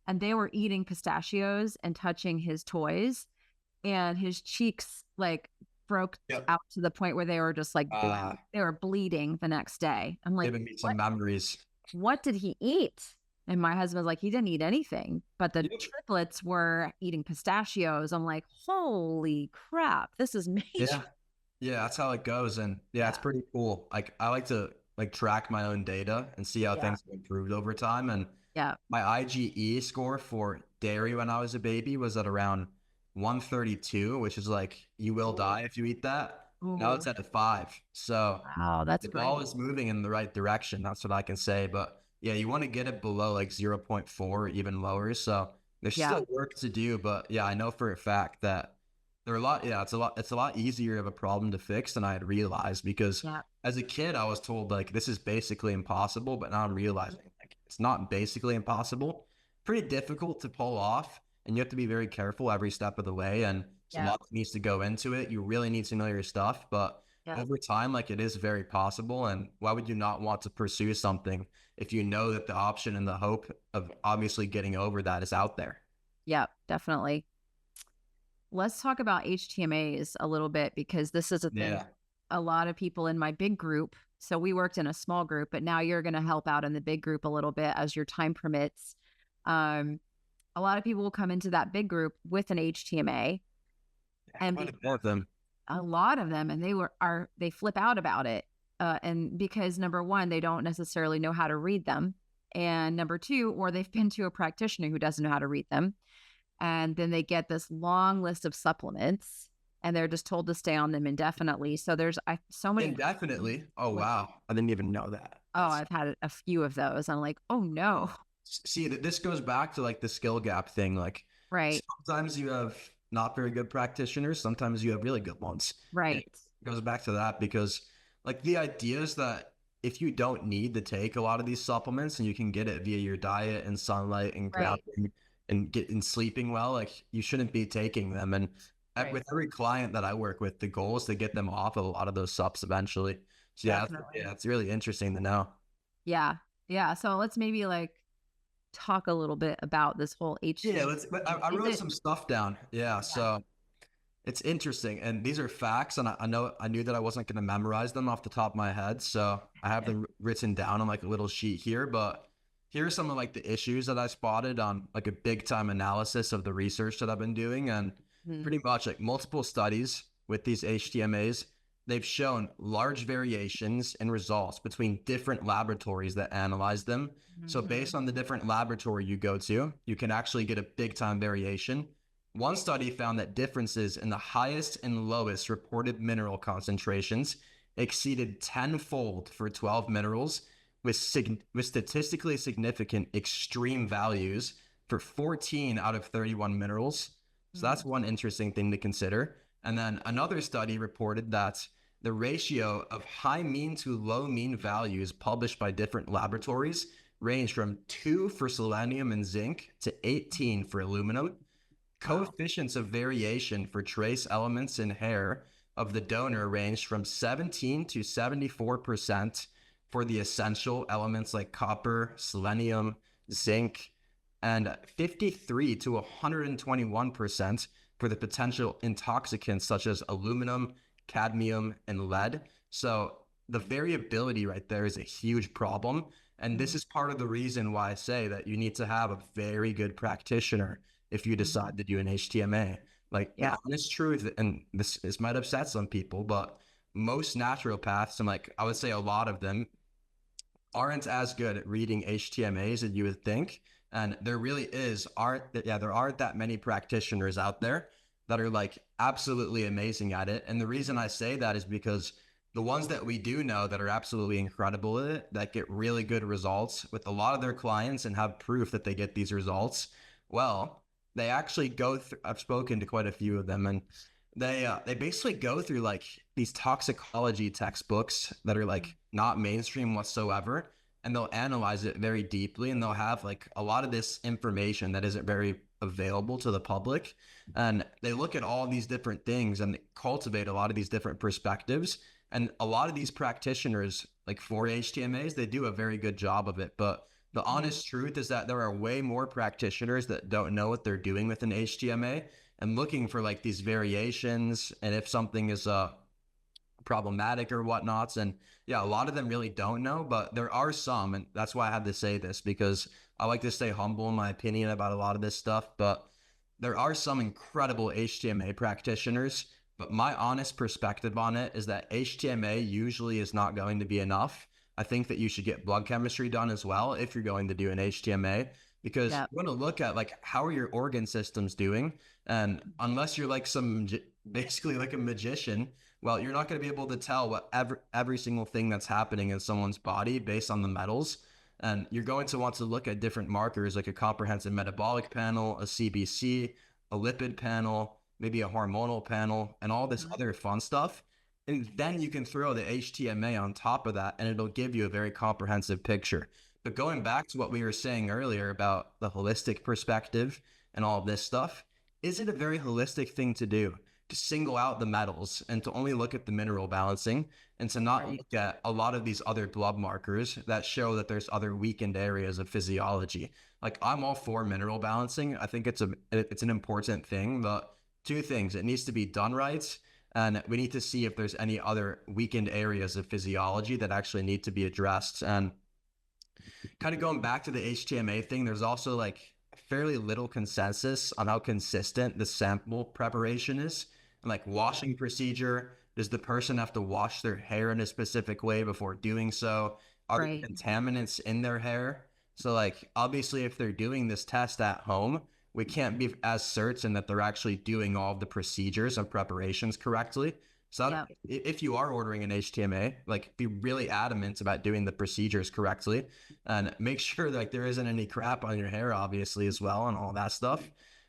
and they were eating pistachios and touching his toys, and his cheeks like broke Yep. out to the point where they were just like they were bleeding the next day. I'm like, Giving me some what? memories. What did he eat? And my husband was like, he didn't eat anything, but the Yep. triplets were eating pistachios. I'm like, holy crap, this is major. Yeah. Yeah, that's how it goes. And yeah, it's Yeah. pretty cool. Like I like to like track my own data and see how Yeah. things have improved over time. And Yeah. my IgE score for dairy when I was a baby was at around 132, which is like you will Ooh. die if you eat that. Now Ooh. it's at a 5. So Wow, that's the ball great. is moving in the right direction. That's what I can say. But yeah, you want to get it below like zero point 0.4 or even lower. So there's Yeah. still work to do. But yeah, I know for a fact that there are a lot. Yeah, it's a lot easier of a problem to fix than I had realized because Yeah. as a kid, I was told like this is basically impossible. But now I'm realizing like it's not basically impossible. Pretty difficult to pull off. And you have to be very careful every step of the way. And there's a Yeah. lot that needs to go into it. You really need to know your stuff. But Yeah. over time, like it is very possible. And why would you not want to pursue something if you know that the option and the hope of obviously getting over that is out there? Yeah. Definitely. Let's talk about HTMAs a little bit because this is a thing Yeah. a lot of people in my big group. So we worked in a small group, but now you're going to help out in the big group a little bit as your time permits. Um, a lot of people will come into that big group with an HTMA and Quite be a bit of them. a lot of them, and they flip out about it. And because number one, they don't necessarily know how to read them. And number two, or they've been to a practitioner who doesn't know how to read them. And then they get this long list of supplements and they're just told to stay on them indefinitely. So there's so many. Indefinitely. Oh, With, wow. I didn't even know that. oh, I've had a few of those. I'm like, oh no. See, this goes back to like the skill gap thing. Like Right. sometimes you have not very good practitioners, sometimes you have really good ones. And Right. it goes back to that because like the idea is that if you don't need to take a lot of these supplements and you can get it via your diet and sunlight and Right. grounding and get in sleeping well, like you shouldn't be taking them. And Right. with every client that I work with, the goal is to get them off of a lot of those subs eventually. So Definitely. yeah, it's really interesting to know. Yeah. Yeah. So let's maybe like talk a little bit about this whole Yeah, HTMA but I thing. Is wrote it? some stuff down. Yeah, Yeah. so it's interesting, and these are facts, and I knew that I wasn't going to memorize them off the top of my head, so I have them written down on like a little sheet here. But here are some of like the issues that I spotted on like a big time analysis of the research that I've been doing, and Mhm. pretty much like multiple studies with these HTMAs, they've shown large variations in results between different laboratories that analyze them. So based Mhm. on the different laboratory you go to, you can actually get a big time variation. One study found that differences in the highest and lowest reported mineral concentrations exceeded tenfold for 12 minerals, with statistically significant extreme values for 14 out of 31 minerals. So that's Mhm. one interesting thing to consider. And then another study reported that the ratio of high mean to low mean values published by different laboratories range from 2 for selenium and zinc to 18 for aluminum. Wow. Coefficients of variation for trace elements in hair of the donor ranged from 17 to 74% for the essential elements like copper, selenium, zinc, and 53 to 121% for the potential intoxicants such as aluminum, cadmium, and lead. So the variability right there is a huge problem. And this Mhm. is part of the reason why I say that you need to have a very good practitioner if you Mhm. decide to do an HTMA. Like the Yeah. honest truth, and this might upset some people, but most naturopaths, and like I would say a lot of them, aren't as good at reading HTMAs as you would think. And there really there aren't that many practitioners out there that are like absolutely amazing at it. And the reason I say that is because the ones that we do know that are absolutely incredible at it, that get really good results with a lot of their clients and have proof that they get these results, well, they actually go through, I've spoken to quite a few of them, and they basically go through like these toxicology textbooks that are like not mainstream whatsoever, and they'll analyze it very deeply, and they'll have like a lot of this information that isn't very available to the public, and they look at all these different things and cultivate a lot of these different perspectives. And a lot of these practitioners, like for HTMAs, they do a very good job of it, but the Mhm. honest truth is that there are way more practitioners that don't know what they're doing with an HTMA and looking for like these variations, and if something is problematic or whatnots. And yeah, a lot of them really don't know, but there are some, and that's why I had to say this, because I like to stay humble in my opinion about a lot of this stuff. But there are some incredible HTMA practitioners, but my honest perspective on it is that HTMA usually is not going to be enough. I think that you should get blood chemistry done as well if you're going to do an HTMA, because Yeah. you want to look at like how are your organ systems doing. And unless you're like basically like a magician, well, you're not going to be able to tell what every single thing that's happening in someone's body based on the metals. And you're going to want to look at different markers like a comprehensive metabolic panel, a CBC, a lipid panel, maybe a hormonal panel, and all this Mhm. other fun stuff. And then you can throw the HTMA on top of that, and it'll give you a very comprehensive picture. But going back to what we were saying earlier about the holistic perspective and all of this stuff, is it a very holistic thing to do? To single out the metals and to only look at the mineral balancing and to not Right. look at a lot of these other blood markers that show that there's other weakened areas of physiology. Like I'm all for mineral balancing. I think it's an important thing, but two things, it needs to be done right, and we need to see if there's any other weakened areas of physiology that actually need to be addressed. And kind of going back to the HTMA thing, there's also like fairly little consensus on how consistent the sample preparation is. And like washing procedure, does the person have to wash their hair in a specific way before doing so? Are there Right. contaminants in their hair? So like obviously if they're doing this test at home, we can't be as certain that they're actually doing all of the procedures and preparations correctly. So Yeah. if you are ordering an HTMA, like be really adamant about doing the procedures correctly, and make sure like there isn't any crap on your hair obviously as well and all that stuff.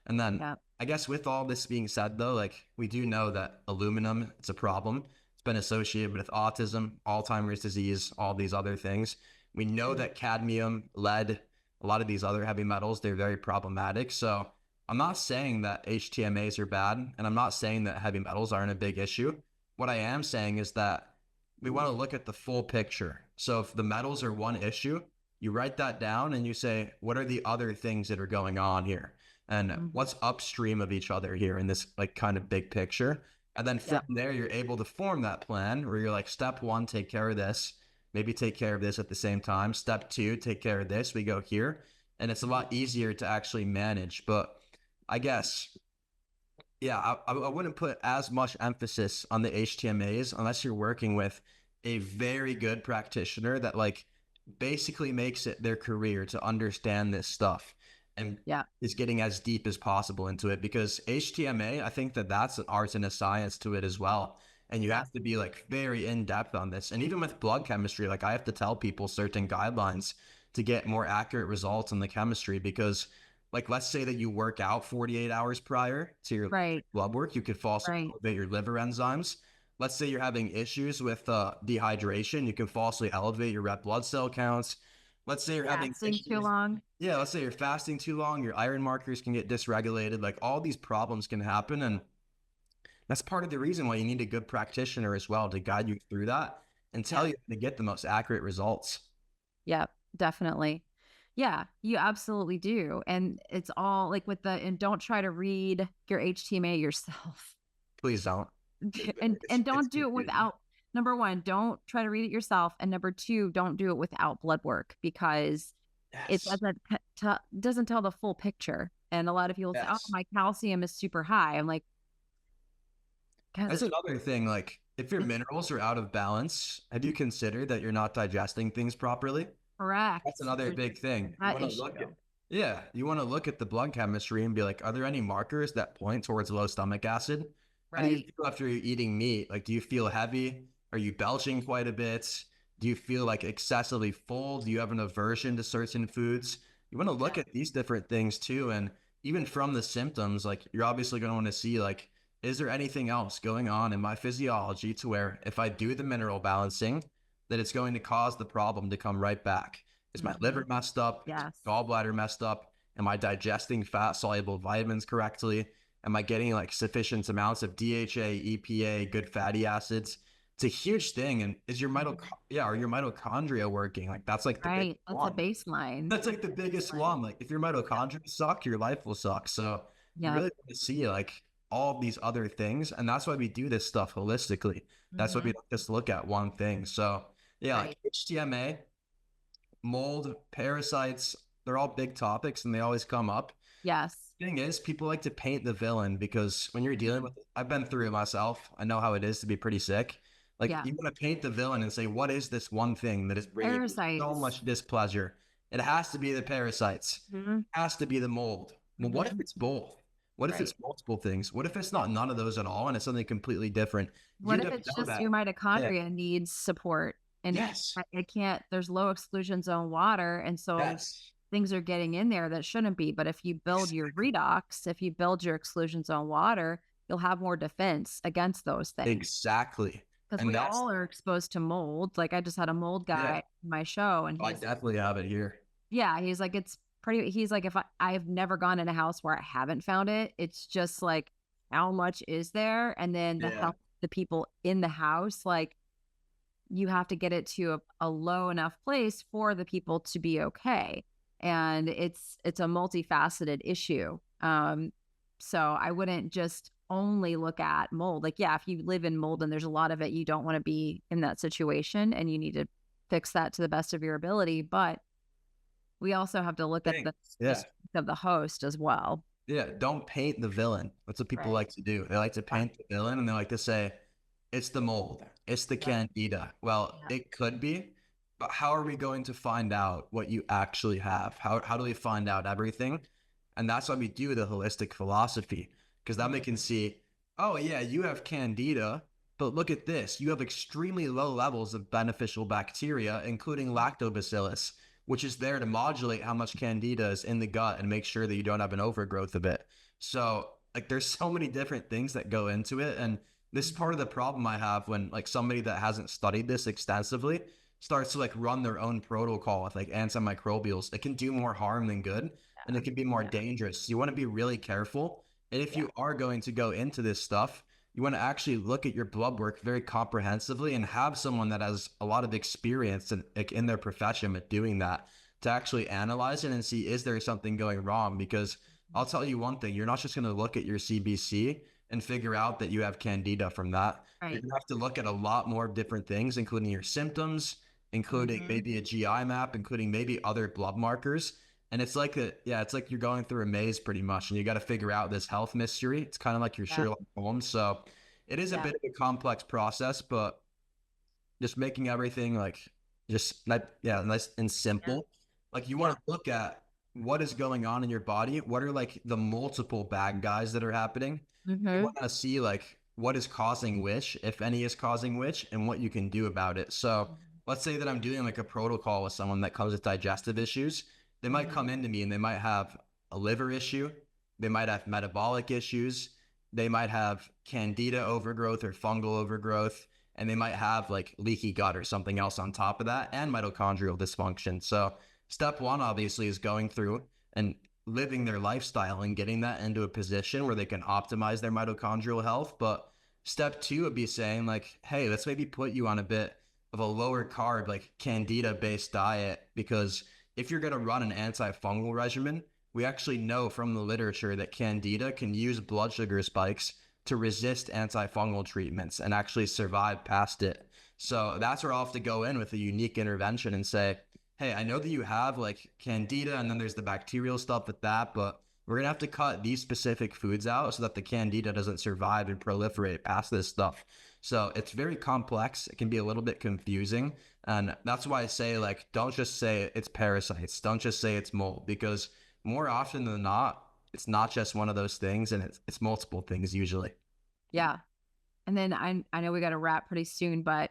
And then Yeah. I guess with all this being said though, like we do know that aluminum, it's a problem. It's been associated with autism, Alzheimer's disease, all these other things. We know Mhm. that cadmium, lead, a lot of these other heavy metals, they're very problematic. So I'm not saying that HTMAs are bad, and I'm not saying that heavy metals aren't a big issue. What I am saying is that we want to look at the full picture. So if the metals are one issue, you write that down and you say, what are the other things that are going on here? And Mhm. what's upstream of each other here in this like kind of big picture? And then from Yeah. there, you're able to form that plan where you're like, step one, take care of this, maybe take care of this at the same time. Step two, take care of this. We go here. And it's a lot easier to actually manage. But I guess Yeah, I wouldn't put as much emphasis on the HTMAs unless you're working with a very good practitioner that like basically makes it their career to understand this stuff and Yeah. is getting as deep as possible into it, because HTMA, I think that that's an art and a science to it as well. And you Yeah. have to be like very in depth on this. And even with blood chemistry, like I have to tell people certain guidelines to get more accurate results in the chemistry, because like let's say that you work out 48 hours prior to your Right. blood work, you could falsely Right. elevate your liver enzymes. Let's say you're having issues with dehydration, you can falsely elevate your red blood cell counts. Let's say you're having Fasting too issues. long. Yeah, let's say you're fasting too long, your iron markers can get dysregulated. Like all these problems can happen. And that's part of the reason why you need a good practitioner as well to guide you through that and tell Yeah. you to get the most accurate results. Yep, definitely. Yeah, you absolutely do. And it's all like with the, and don't try to read your HTMA yourself. Please don't. And It's don't do it confusing. without, number one, don't try to read it yourself. And number two, don't do it without blood work, because it Yes. doesn't tell the full picture. And a lot of people say, "Oh, Yes. my calcium is super high." I'm like, That's "Guys, another thing. Like, if your it's minerals are out of balance, have you considered that you're not digesting things properly? That's correct." another There's big thing. You that want to look at, issue. yeah, you want to look at the blood chemistry and be like, are there any markers that point towards low stomach acid? How do you Right. feel after you're eating meat? Like, do you feel heavy? Are you belching quite a bit? Do you feel like excessively full? Do you have an aversion to certain foods? You want to look Yeah. at these different things too. And even from the symptoms, like you're obviously going to want to see like, is there anything else going on in my physiology to where if I do the mineral balancing, that it's going to cause the problem to come right back? Is my liver Mhm. messed up? Is Yes. my gallbladder messed up? Am I digesting fat soluble vitamins correctly? Am I getting like sufficient amounts of DHA, EPA, good fatty acids? It's a huge thing. And is your Mhm. are your mitochondria working? Like that's like the big Right. That's a one. baseline. That's like the biggest Baseline. one. Like if your Yep. mitochondria suck, your life will suck. So you Yep. really want to see like all of these other things. And that's why we do this stuff holistically. That's why we Mhm. don't just look at one thing. So yeah, like Right. HTMA, mold, parasites, they're all big topics and they always come up. Yes. Thing is, people like to paint the villain because when you're dealing Mhm. with it, I've been through it myself. I know how it is to be pretty sick. Like Yeah. you want to paint the villain and say, what is this one thing that is bringing me so Parasites. much displeasure? It has to be the parasites. Mhm. It has to be the mold. Well, what if Mhm. it's both? What if it's Right. multiple things? What if it's not none of those at all and it's something completely different? You What if don't it's know just that. your Yeah. mitochondria needs support and Yes. I can't, there's low exclusion zone water. And so Yes. things are getting in there that shouldn't be. But if you build your Exactly. redox, if you build your exclusion zone water, you'll have more defense against those things. Exactly. Because And we that's, all are exposed to mold. Like I just had a mold yeah, guy in my show, and I definitely have it here. yeah, he's like, it's pretty, he's like, if I've never gone in a house where I haven't found it, it's just like, how much is there? And then the Yeah. health, the people in the house, like, you have to get it to a low enough place for the people to be okay. And it's a multifaceted issue. So I wouldn't just only look at mold. Like, yeah, if you live in mold and there's a lot of it, you don't want to be in that situation and you need to fix that to the best of your ability. But we also have to look at Thanks. the Yeah. strength of the host as well. Yeah, don't paint the villain. That's what people Right. like to do. They like to Yeah. paint the villain and they like to say, it's the mold, it's the Yeah. candida. Well, Yeah. it could be, but how are we going to find out what you actually have? How do we find out everything? And that's why we do the holistic philosophy, because then we Mhm. can see, oh, yeah, you have candida, but look at this. You have extremely low levels of beneficial bacteria, including lactobacillus, which is there to modulate how much candida is in the gut and make sure that you don't have an overgrowth of it. So, like, there's so many different things that go into it. And this is part of the problem I have when, like, somebody that hasn't studied this extensively starts to, like, run their own protocol with, like, antimicrobials. It can do more harm than good, and it can be more Yeah. dangerous. So you want to be really careful. And if Yeah. you are going to go into this stuff, you want to actually look at your blood work very comprehensively and have someone that has a lot of experience in their profession with doing that to actually analyze it and see, is there something going wrong? Because I'll tell you one thing, you're not just going to look at your CBC and figure out that you have candida from that. You're Right. going to have to look at a lot more different things, including your symptoms, including Mhm. maybe a GI map, including maybe other blood markers. And it's like it's like you're going through a maze pretty much, and you got to figure out this health mystery. It's kind of like your Yeah. Sherlock Holmes. So it is a Yeah. bit of a complex process, but just making everything like just like nice and Yeah. simple. Like you Yeah. want to look at what is going on in your body. What are like the multiple bad guys that are happening? You Mm-hmm. want to see like what is causing which, if any is causing which, and what you can do about it. So let's say that I'm doing like a protocol with someone that comes with digestive issues. They might Mm-hmm. come into me and they might have a liver issue. They might have metabolic issues. They might have candida overgrowth or fungal overgrowth, and they might have like leaky gut or something else on top of that, and mitochondrial dysfunction. So step one obviously is going through and living their lifestyle and getting that into a position where they can optimize their mitochondrial health. But step two would be saying like, hey, let's maybe put you on a bit of a lower carb, like candida based diet, because if you're going to run an antifungal regimen, we actually know from the literature that candida can use blood sugar spikes to resist antifungal treatments and actually survive past it. So that's where I'll have to go in with a unique intervention and say, hey, I know that you have like candida and then there's the bacterial stuff with that, but we're going to have to cut these specific foods out so that the candida doesn't survive and proliferate past this stuff. So it's very complex. It can be a little bit confusing. And that's why I say, like, don't just say it's parasites. Don't just say it's mold, because more often than not, it's not just one of those things, and it's multiple things usually. Yeah. And then I know we got to wrap pretty soon, but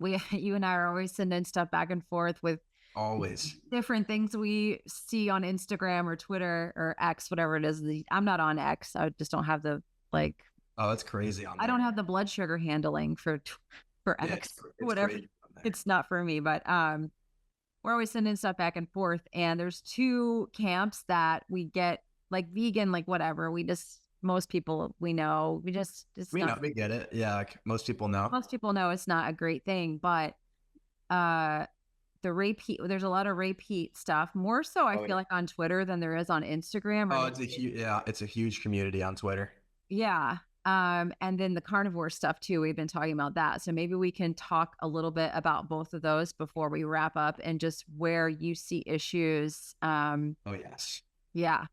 we you and I are always sending stuff back and forth with Always. different things we see on Instagram or Twitter or X, whatever it is. I'm not on X. I just don't have the like. Oh, it's crazy on I there. don't have the blood sugar handling for Yeah, X. it's Whatever. crazy on there. It's not for me, but we're always sending stuff back and forth. And there's two camps that we get, like vegan, like whatever. We just most people we know we just it's We know, not. we get it. Yeah, like most people know. Most people know it's not a great thing, but uh the repeat there's a lot of repeat stuff more so I Oh, feel yeah. like on Twitter than there is on Instagram or Oh, maybe, it's a huge community on Twitter. yeah. And then the carnivore stuff too, we've been talking about that, so maybe we can talk a little bit about both of those before we wrap up and just where you see issues. Oh, yes. Yeah,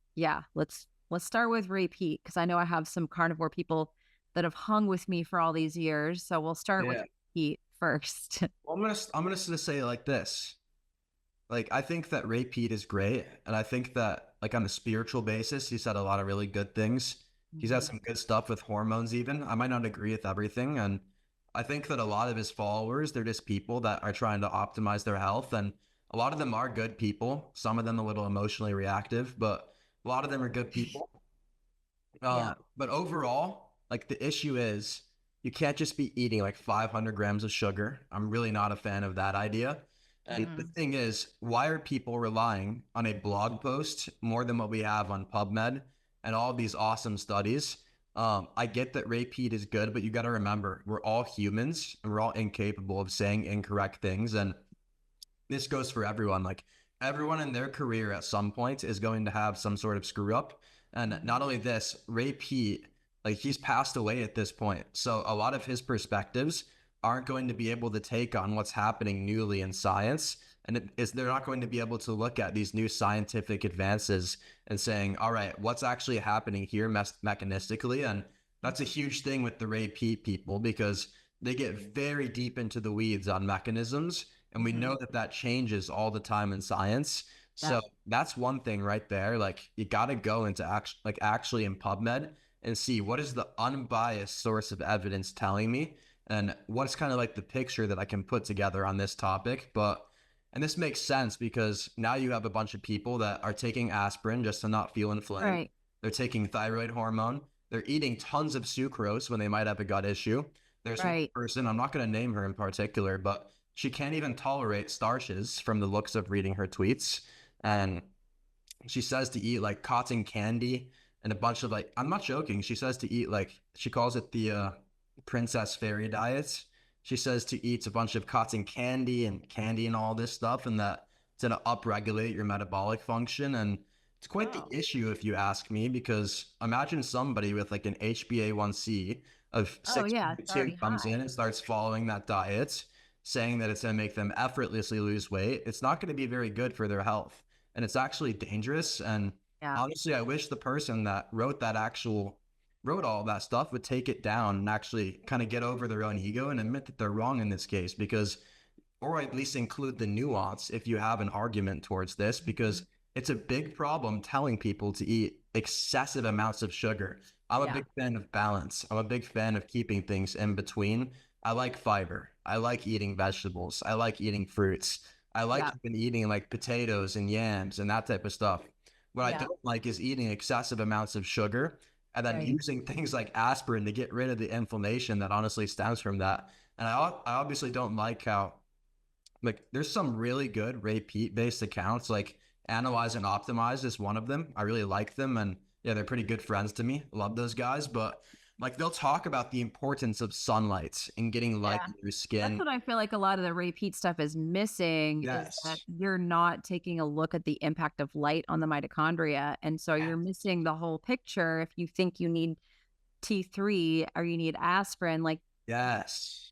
let's start with repeat because I know I have some carnivore people that have hung with me for all these years, so we'll start with Yeah. repeat first. Well, I'm gonna just say it like this. Like, I think that Ray Peat is great, and I think that like on a spiritual basis, he said a lot of really good things. He's had Mhm. some good stuff with hormones even. I might not agree with everything, and I think that a lot of his followers, they're just people that are trying to optimize their health, and a lot of them are good people. Some of them a little emotionally reactive, but a lot of them are good people. Yeah. But overall, like the issue is you can't just be eating like 500 grams of sugar. I'm really not a fan of that idea. And the Mm. thing is, why are people relying on a blog post more than what we have on PubMed and all these awesome studies? I get that repeat is good, but you got to remember, we're all humans and we're all incapable of saying incorrect things. And this goes for everyone. Like everyone in their career at some point is going to have some sort of screw up. And not only this, Ray Peat, like he's passed away at this point. So a lot of his perspectives aren't going to be able to take on what's happening newly in science. And they're not going to be able to look at these new scientific advances and saying, all right, what's actually happening here mechanistically? And that's a huge thing with the Ray Peat people because they get very deep into the weeds on mechanisms, and we know Mhm. that that changes all the time in science. Yeah. So that's one thing right there. Like you got to go into actually in PubMed and see what is the unbiased source of evidence telling me, and what's kind of like the picture that I can put together on this topic. But and this makes sense because now you have a bunch of people that are taking aspirin just to not feel inflamed. Right. They're taking thyroid hormone. They're eating tons of sucrose when they might have a gut issue. There's one Right. person, I'm not going to name her in particular, but she can't even tolerate starches from the looks of reading her tweets. And she says to eat like cotton candy and a bunch of like, I'm not joking. She says to eat like, she calls it the princess fairy diets. She says to eat a bunch of cotton candy and all this stuff, and that it's going to upregulate your metabolic function. And it's quite the Oh. issue if you ask me, because imagine somebody with like an HbA1c of Oh yeah, it's 6.2 already comes in high. and starts following that diet, saying that it's going to make them effortlessly lose weight. It's not going to be very good for their health. and it's actually dangerous. And Yeah. honestly, I wish the person that wrote all that stuff would take it down and actually kind of get over their own ego and admit that they're wrong in this case, because, or at least include the nuance if you have an argument towards this, because it's a big problem telling people to eat excessive amounts of sugar. I'm a Yeah. big fan of balance. I'm a big fan of keeping things in between. I like fiber. I like eating vegetables. I like eating fruits. I like Yeah. even eating like potatoes and yams and that type of stuff. What I Yeah. don't like is eating excessive amounts of sugar and then Right. using things like aspirin to get rid of the inflammation that honestly stems from that. And I obviously don't like how, like, there's some really good Ray Peat based accounts, like Analyze and Optimize is one of them. I really like them, and yeah, they're pretty good friends to me. Love those guys. But like, they'll talk about the importance of sunlight and getting light Yeah. in your That's skin. what I feel like a lot of the repeat stuff is missing, is that Yes. you're not taking a look at the impact of light on the mitochondria. And so you're missing the whole picture if you think you need T3 or you need aspirin. Like, Yes.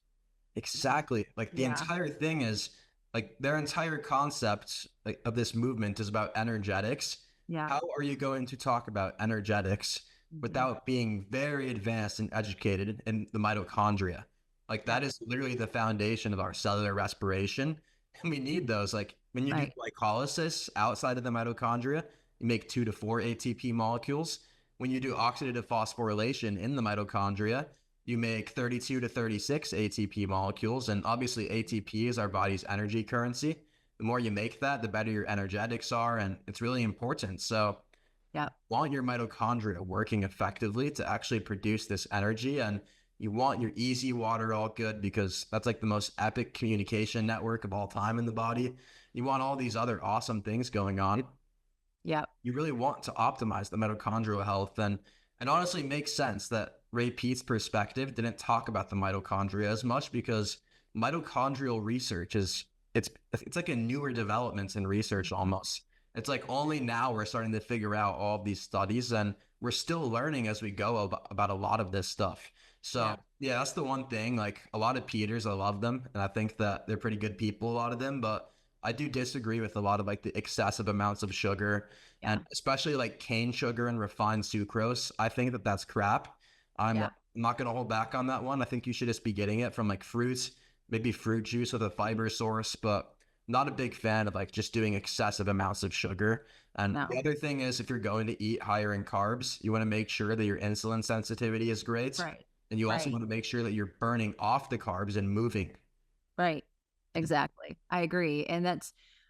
Exactly. Like the yeah. entire thing is, like, their entire concept, like, of this movement is about energetics. Yeah. How are you going to talk about energetics Mhm. without being very advanced and educated in the mitochondria? Like, Yeah. that is literally the foundation of our cellular respiration. And we need those. Like, when you do Right. glycolysis outside of the mitochondria, you make 2 to 4 ATP molecules. When you do oxidative phosphorylation in the mitochondria, you make 32 to 36 ATP molecules. And obviously, ATP is our body's energy currency. The more you make that, the better your energetics are. And it's really important. So, Yeah. want your mitochondria working effectively to actually produce this energy. And you want your easy water all good, because that's like the most epic communication network of all time in the body. You want all these other awesome things going on. Yeah. You really want to optimize the mitochondrial health. And it honestly makes sense that Ray Peat's perspective didn't talk about the mitochondria as much, because mitochondrial research is, it's like a newer development in research almost. It's like only now we're starting to figure out all of these studies, and we're still learning as we go about a lot of this stuff. Yeah. So yeah, that's the one thing. Like, a lot of Peters, I love them, and I think that they're pretty good people, a lot of them, but I do disagree with a lot of like the excessive amounts of sugar, Yeah. and especially like cane sugar and refined sucrose. I think that that's crap. I'm Yeah. not going to hold back on that one. I think you should just be getting it from like fruits, maybe fruit juice with a fiber source, but not a big fan of like just doing excessive amounts of sugar. And No. the other thing is, if you're going to eat higher in carbs, you want to make sure that your insulin sensitivity is great. Right. And you also Right. want to make sure that you're burning off the carbs and moving. Right. Exactly. I agree. And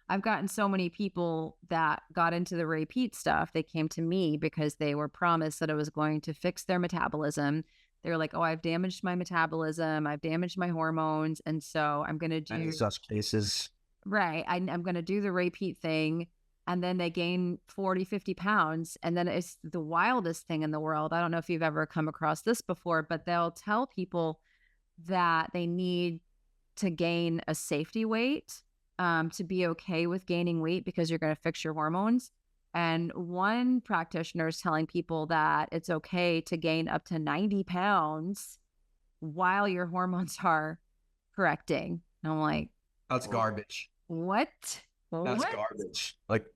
I've gotten so many people that got into the repeat stuff. They came to me because they were promised that it was going to fix their metabolism. They were like, oh, I've damaged my metabolism. I've damaged my hormones. And so I'm going to Many do, such cases. right. I'm going to do the repeat thing. And then they gain 40, 50 pounds. And then it's the wildest thing in the world. I don't know if you've ever come across this before, but they'll tell people that they need to gain a safety weight to be okay with gaining weight, because you're going to fix your hormones. And one practitioner is telling people that it's okay to gain up to 90 pounds while your hormones are correcting. And I'm like, That's garbage. what? That's What? garbage. Like,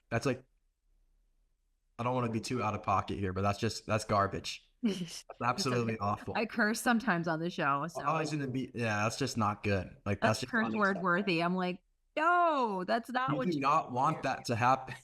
that's like, I don't want to be too out of pocket here, but that's garbage. That's absolutely awful. I curse sometimes on the show. So Always going to be, yeah, that's just not good. Like, that's that's just curse word unacceptable. worthy. I'm like, no, that's not You what do you not want that to happen.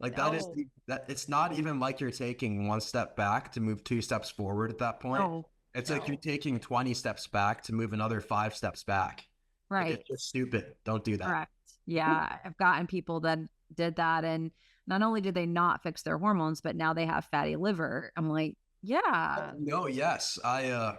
Like, that is No. that it's not even like you're taking one step back to move 2 steps forward at that point. No. It's like you're taking 20 steps back to move another 5 steps back. Like, Right. it's just stupid. Don't do that. Correct. Yeah. I've gotten people that did that. And not only did they not fix their hormones, but now they have fatty liver. I'm like, yeah. No, yes. I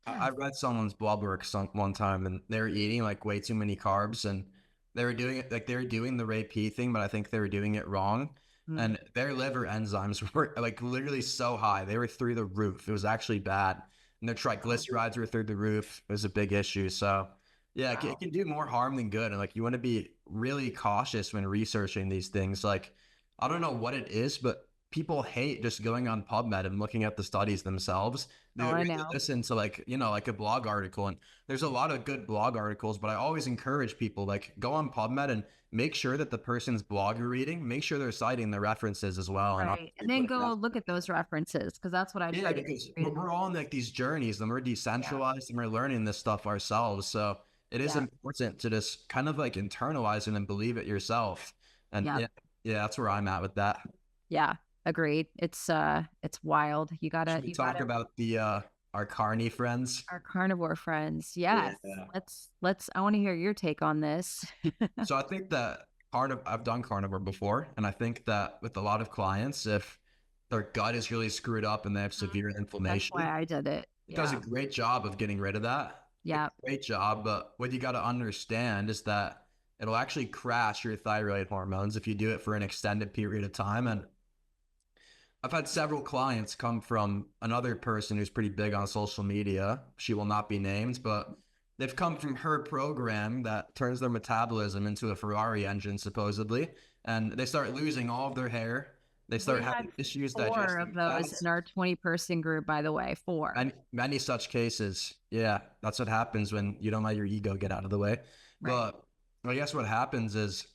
read someone's blog work one time, and they were eating like way too many carbs, and they were doing it like they were doing the Ray P thing, but I think they were doing it wrong. Mm. And their liver enzymes were like literally so high. They were through the roof. It was actually bad. And their triglycerides were through the roof. It was a big issue. So yeah, it can do more harm than good. And like, you want to be really cautious when researching these things. Like, I don't know what it is, but people hate just going on PubMed and looking at the studies themselves. They Oh, would I rather know. listen to like, like a blog article. And there's a lot of good blog articles, but I always encourage people like go on PubMed and make sure that the person's blog you're reading, make sure they're citing the references as well. And Right. And then go look at those references, because that's what I yeah, try to because do. we're all on like these journeys and we're Yeah. decentralized and we're learning this stuff ourselves. So it is Yeah. important to just kind of like internalize it and believe it yourself. And Yeah. yeah, that's where I'm at with that. Yeah. Agreed. It's wild. Should we You talk gotta about the our carny friends? our carnivore friends. Yeah. Yes. Let's I want to hear your take on this. So I think that I've done carnivore before, and I think that with a lot of clients, if their gut is really screwed up and they have severe That's inflammation, why I did it. it does a Yeah. great job of getting rid of that. Like, Yeah. great job. But what you got to understand is that it'll actually crash your thyroid hormones if you do it for an extended period of time. And I've had several clients come from another person who's pretty big on social media. She will not be named, but they've come from her program that turns their metabolism into a Ferrari engine, supposedly. And they start losing all of their hair. They We start had having issues 4 of digesting those fats. in our 20-person group, by the way. 4. Many such cases. Yeah, that's what happens when you don't let your ego get out of the way. Right. But I guess what happens is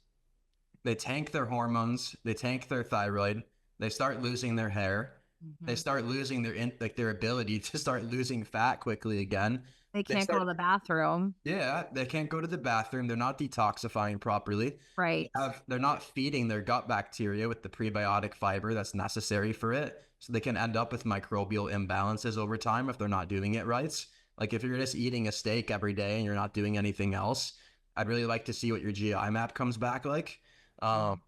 they tank their hormones, they tank their thyroid, they start losing their hair, they Mhm. start losing their ability to start losing fat quickly again. They They can't go start to the bathroom. yeah, they can't go to the bathroom. They're not detoxifying properly. Right. They're not feeding their gut bacteria with the prebiotic fiber that's necessary for it. So they can end up with microbial imbalances over time if they're not doing it right. Like if you're just eating a steak every day and you're not doing anything else, I'd really like to see what your GI map comes back like. Um,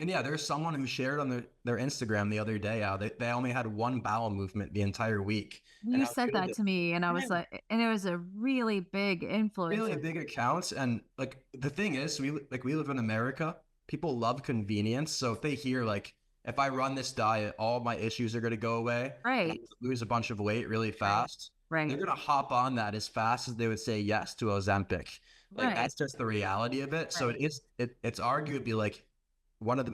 and yeah, there's someone who shared on their Instagram the other day how they only had one bowel movement the entire week. And You how said good that to me, and I was like, and it was a really big really influencer. big accounts. And like the thing is, we live in America. People love convenience. So if they hear like if I run this diet, all my issues are gonna go away and I Right. lose a bunch of weight really Right. fast, they're Right. gonna hop on that as fast as they would say yes to Ozempic. Like Right. that's just the reality of it. So Right. it's arguably like one of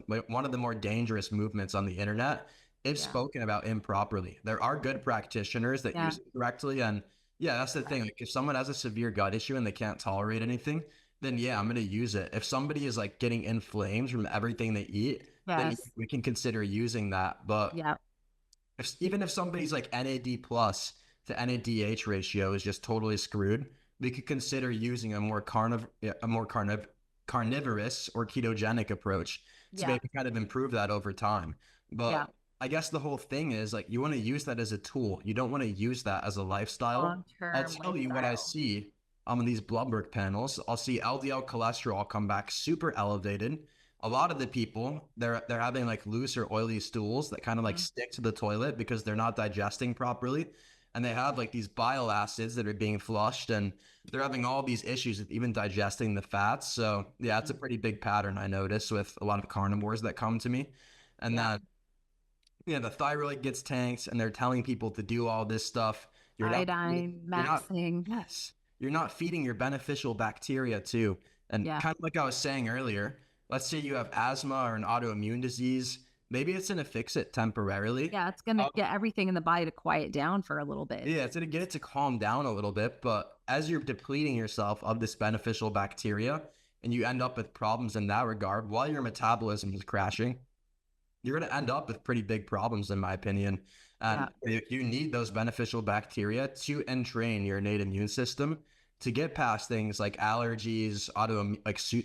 the more dangerous movements on the internet if Yeah. spoken about improperly. There are good practitioners that Yeah. use it correctly, and yeah, that's the thing. Right. Like if someone has a severe gut issue and they can't tolerate anything, then yeah, I'm gonna use it. If somebody is like getting inflamed from everything they eat, then Yes. we can consider using that. But Yeah. even if somebody's like NAD plus to NADH ratio is just totally screwed, we could consider using a more carnivorous or ketogenic approach to Yeah. maybe kind of improve that over time. Yeah. But I guess the whole thing is like you want to use that as a tool. You don't want to use that as a lifestyle. I'll Long-term tell you what I lifestyle. see on these blood work panels. I'll see LDL cholesterol come back super elevated. A lot of the people they're having like loose or oily stools that kind of like Mhm. stick to the toilet because they're not digesting properly. And they have like these bile acids that are being flushed and they're having all these issues with even digesting the fats. So yeah, it's a pretty big pattern I notice with a lot of carnivores that come to me. And Yeah. then yeah, the thyroid gets tanked and they're telling people to do all this stuff. Iodine You're not, maxing. yes, you're not feeding your beneficial bacteria too. And Yeah. kind of like I was saying earlier, let's say you have asthma or an autoimmune disease, maybe it's going to fix it temporarily. Yeah. It's gonna get everything in the body to quiet down for a little bit. Yeah, it's going to get it to calm down a little bit. But as you're depleting yourself of this beneficial bacteria and you end up with problems in that regard while your metabolism is crashing, you're going to end up with pretty big problems, in my opinion. Yeah. And you need those beneficial bacteria to entrain your innate immune system to get past things like allergies,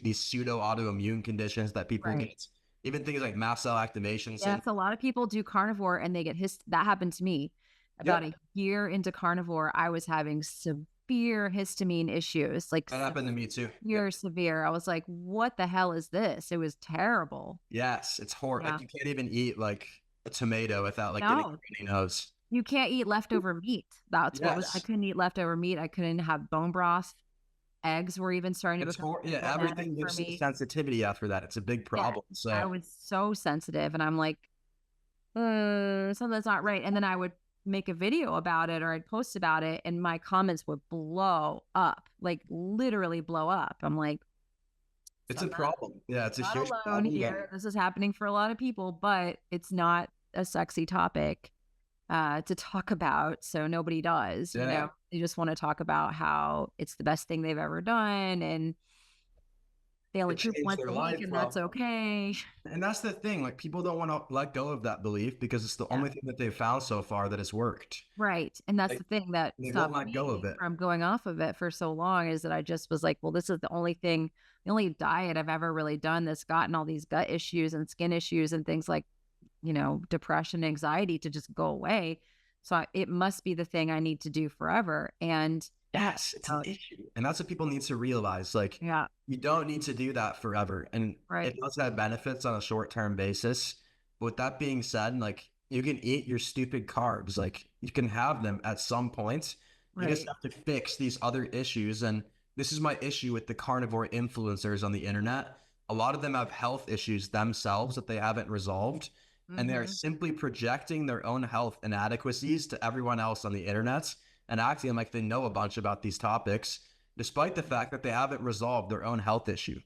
these pseudo autoimmune conditions that people Right. get, even things like mast cell activation Yes. syndrome. A lot of people do carnivore and they get that happened to me. About Yep, a year into carnivore, I was having severe histamine issues, like that happened to me too. Yep. severe. I was like, what the hell is this? It was terrible. Yes, it's horrible. Yeah. Like you can't even eat like a tomato without like getting a No, runny nose. you can't eat leftover meat. That's what was, I Yes, couldn't eat leftover meat. I couldn't have bone broth. Eggs were even starting to it's become yeah. problematic Everything for gives you me. sensitivity after that. It's a big Yeah. problem. I So was so sensitive and I'm like, something's not right. And then I would make a video about it or I'd post about it and my comments would blow up, like literally blow up. I'm like, It's So a problem. Yeah, it's a not huge alone problem. here. This is happening for a lot of people, but it's not a sexy topic to talk about. So nobody does, you Yeah. know, they just want to talk about how it's the best thing they've ever done. And they only It poop changed once their a week life. and that's Well, okay. and that's the thing. Like people don't want to let go of that belief because it's the Yeah. only thing that they've found so far that has worked. Right. And that's Like the thing that they won't stopped let go of me it. from going off of it for so long is that I just was like, well, this is the only thing, the only diet I've ever really done that's gotten all these gut issues and skin issues and things like, you know, depression, anxiety to just go away. So it must be the thing I need to do forever. And Yes, it's an issue. And that's what people need to realize. Like, yeah, you don't need to do that forever. And right. it does have benefits on a short-term basis. But with that being said, like, you can eat your stupid carbs. Like, you can have them at some point. You just Right. have to fix these other issues. And this is my issue with the carnivore influencers on the internet. A lot of them have health issues themselves that they haven't resolved. And they're Mm-hmm. simply projecting their own health inadequacies to everyone else on the internet and acting like they know a bunch about these topics, despite the fact that they haven't resolved their own health issue.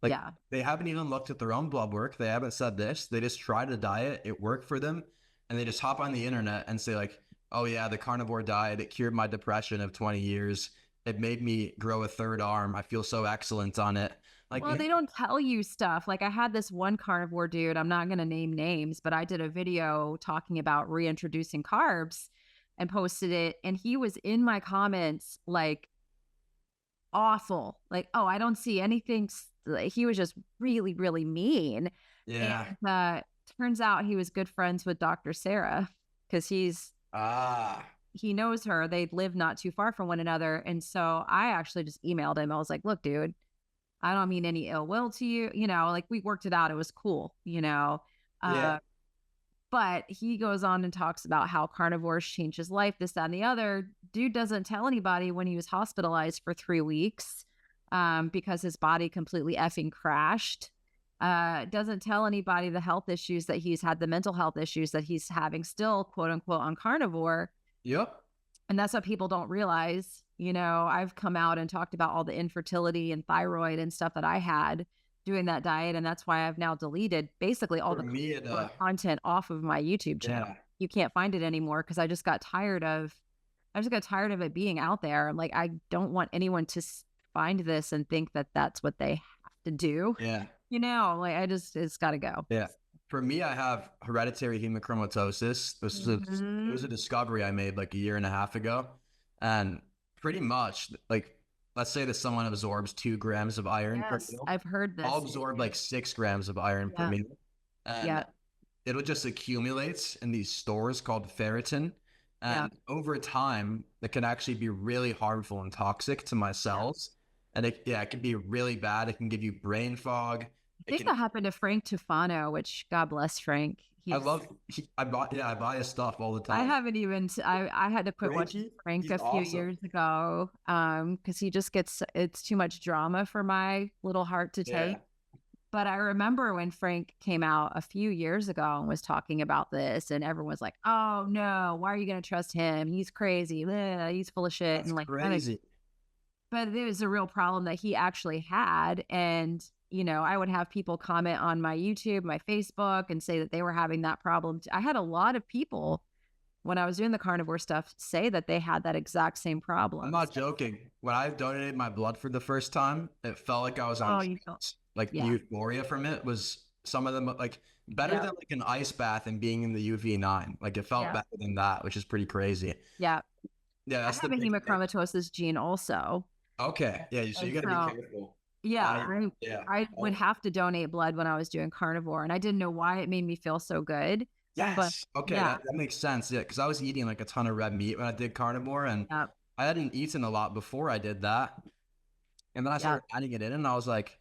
Like Yeah. they haven't even looked at their own blood work. They haven't said this. They just tried a diet. It worked for them. And they just hop on the internet and say like, oh yeah, the carnivore diet, it cured my depression of 20 years. It made me grow a third arm. I feel so excellent on it. Like, Well, they don't tell you stuff. Like I had this one carnivore dude, I'm not going to name names, but I did a video talking about reintroducing carbs and posted it. And he was in my comments like awful. Like, oh, I don't see anything. Like, he was just really, really mean. yeah. And turns out he was good friends with Dr. Sarah because he knows her. They live not too far from one another. And so I actually just emailed him. I was like, look, dude, I don't mean any ill will to you. You know, like we worked it out. It was cool, you know. Yeah. But he goes on and talks about how carnivores changed his life, this, that, and the other. Dude doesn't tell anybody when he was hospitalized for 3 weeks because his body completely effing crashed. Doesn't tell anybody the health issues that he's had, the mental health issues that he's having still, quote unquote, on carnivore. Yep. And that's what people don't realize. You know, I've come out and talked about all the infertility and thyroid and stuff that I had doing that diet. And that's why I've now deleted basically all the content off of my YouTube channel. Yeah. You can't find it anymore because I just got tired of it being out there. Like, I don't want anyone to find this and think that that's what they have to do. Yeah. You know, like it's got to go. Yeah. For me, I have hereditary hemochromatosis. It was a discovery I made like a year and a half ago. And pretty much, like, let's say that someone absorbs 2 grams of iron per meal. I've heard this. I'll absorb like 6 grams of iron per meal. And it'll just accumulate in these stores called ferritin. And over time, it can actually be really harmful and toxic to my cells. And it can be really bad. It can give you brain fog. I think that happened to Frank Tufano, which God bless Frank. I buy his stuff all the time. I haven't even, I had to quit watching Frank a few years ago because he just it's too much drama for my little heart to take. But I remember when Frank came out a few years ago and was talking about this, and everyone was like, oh no, why are you going to trust him? He's crazy. He's full of shit. That's and like, crazy. But it was a real problem that he actually had. And, you know, I would have people comment on my YouTube, my Facebook, and say that they were having that problem. I had a lot of people when I was doing the carnivore stuff say that they had that exact same problem. I'm not joking. When I donated my blood for the first time, it felt like I was on the euphoria from it was some of them like better than like an ice bath and being in the UV9. Like it felt better than that, which is pretty crazy. Yeah. Yeah. That's I have a hemochromatosis gene also. Okay. Yeah. So you got to be careful. I would have to donate blood when I was doing carnivore, and I didn't know why it made me feel so good. Yes. But, okay. That makes sense. Yeah. Because I was eating like a ton of red meat when I did carnivore, and I hadn't eaten a lot before I did that. And then I started adding it in, and I was like,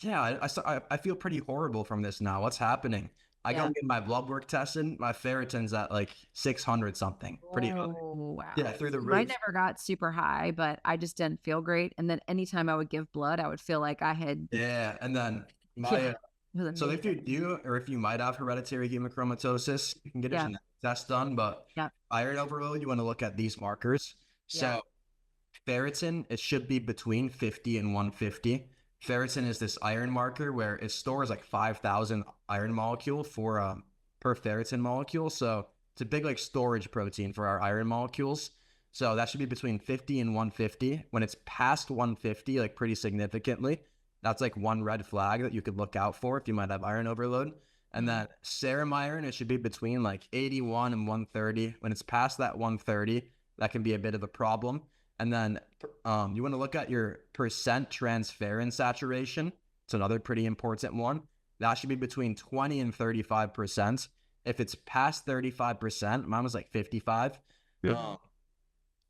I feel pretty horrible from this now. What's happening? I go get my blood work tested. My ferritin's at like 600 something. Pretty high. Wow. Yeah, through the roof. I never got super high, but I just didn't feel great. And then anytime I would give blood, I would feel like I had. Yeah, and then so if you do, or if you might have hereditary hemochromatosis, you can get a genetic test done. But iron overload, you want to look at these markers. So ferritin, it should be between 50 and 150. ferritin is this iron marker where it stores like 5,000 iron molecule for per ferritin molecule. So it's a big like storage protein for our iron molecules. So that should be between 50 and 150. When it's past 150, like pretty significantly, that's like one red flag that you could look out for if you might have iron overload. And then serum iron, it should be between like 81 and 130. When it's past that 130, that can be a bit of a problem. And then you want to look at your percent transferrin saturation. It's another pretty important one. That should be between 20 and 35%. If it's past 35%, mine was like 55. Yeah.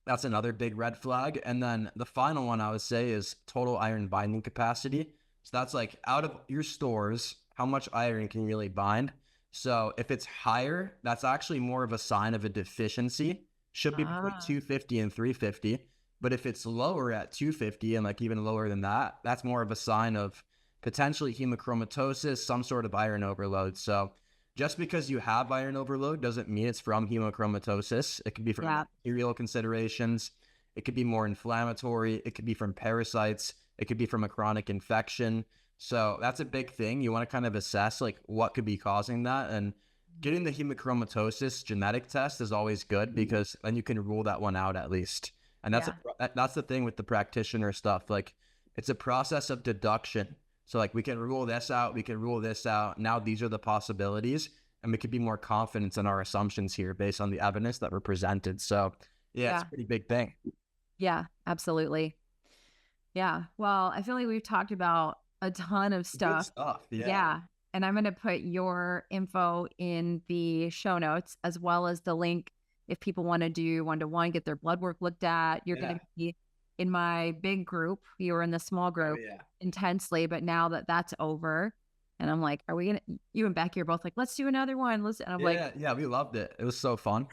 That's another big red flag. And then the final one I would say is total iron binding capacity. So that's like out of your stores, how much iron can you really bind? So if it's higher, that's actually more of a sign of a deficiency. Should be between 250 and 350. But if it's lower at 250 and like even lower than that, that's more of a sign of potentially hemochromatosis, some sort of iron overload. So just because you have iron overload doesn't mean it's from hemochromatosis. It could be from bacterial considerations. It could be more inflammatory. It could be from parasites. It could be from a chronic infection. So that's a big thing. You want to kind of assess like what could be causing that. And getting the hemochromatosis genetic test is always good because then you can rule that one out at least. And that's the thing with the practitioner stuff. Like it's a process of deduction. So like we can rule this out, we can rule this out. Now these are the possibilities, and we could be more confident in our assumptions here based on the evidence that were presented. So yeah, it's a pretty big thing. Yeah, absolutely. Yeah. Well, I feel like we've talked about a ton of stuff. Good stuff. Yeah. And I'm going to put your info in the show notes as well as the link if people want to do one-to-one, get their blood work looked at. You're going to be in my big group. You were in the small group intensely, but now that that's over, and I'm like, are we going to, you and Becky are both like, let's do another one. And I'm like, yeah, we loved it. It was so fun.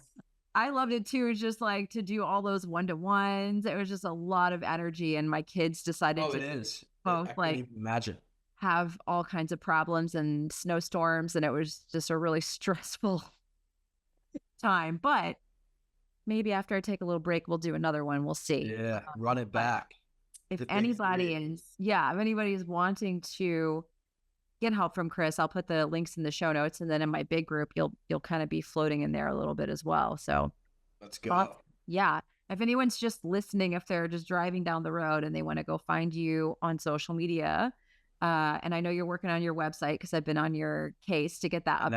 I loved it too. It's just like to do all those one-to-ones. It was just a lot of energy, and my kids decided to it is. both I can't even imagine. Have all kinds of problems and snowstorms, and it was just a really stressful time. But maybe after I take a little break, we'll do another one. We'll see. Yeah, run it back. If anybody is wanting to get help from Chris, I'll put the links in the show notes, and then in my big group, you'll kind of be floating in there a little bit as well. So let's go. Yeah. If anyone's just listening, if they're just driving down the road and they want to go find you on social media, and I know you're working on your website because I've been on your case to get that up.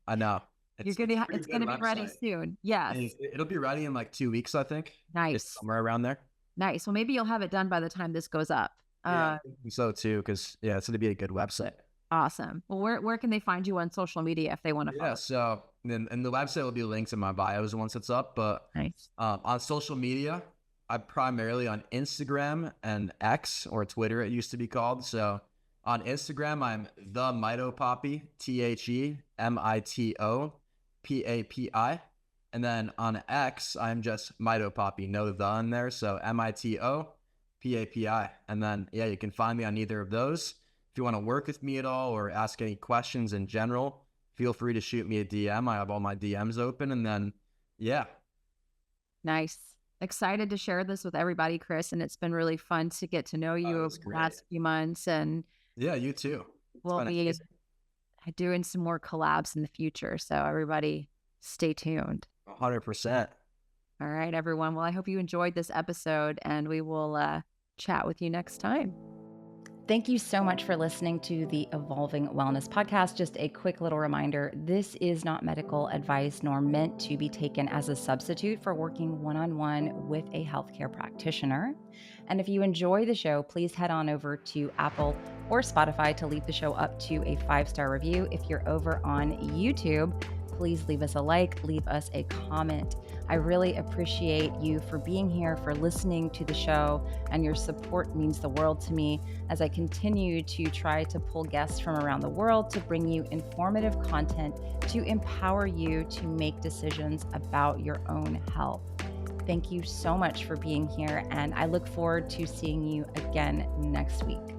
I know. It's gonna be ready soon. Yes. It'll be ready in like 2 weeks, I think. Nice. Somewhere around there. Nice. Well, maybe you'll have it done by the time this goes up. I think so too, because it's going to be a good website. Awesome. Well, where can they find you on social media if they want to follow? So and the website will be linked in my bios once it's up. But nice. On social media, I'm primarily on Instagram and X, or Twitter it used to be called. So on Instagram, I'm the Mitopoppy, TheMitoPapi. And then on X, I'm just Mitopoppy, no the in there. So MitoPapi. And then, you can find me on either of those. If you want to work with me at all or ask any questions in general, feel free to shoot me a DM. I have all my DMs open. And then, Nice. Excited to share this with everybody, Chris. And it's been really fun to get to know you over the last few months. And you too. We'll be doing some more collabs in the future. So everybody stay tuned. 100%. All right, everyone. Well, I hope you enjoyed this episode, and we will chat with you next time. Thank you so much for listening to the Evolving Wellness Podcast. Just a quick little reminder, this is not medical advice nor meant to be taken as a substitute for working one-on-one with a healthcare practitioner. And if you enjoy the show, please head on over to Apple or Spotify to leave the show up to a 5-star review. If you're over on YouTube, please leave us a like, leave us a comment. I really appreciate you for being here, for listening to the show, and your support means the world to me as I continue to try to pull guests from around the world to bring you informative content to empower you to make decisions about your own health. Thank you so much for being here, and I look forward to seeing you again next week.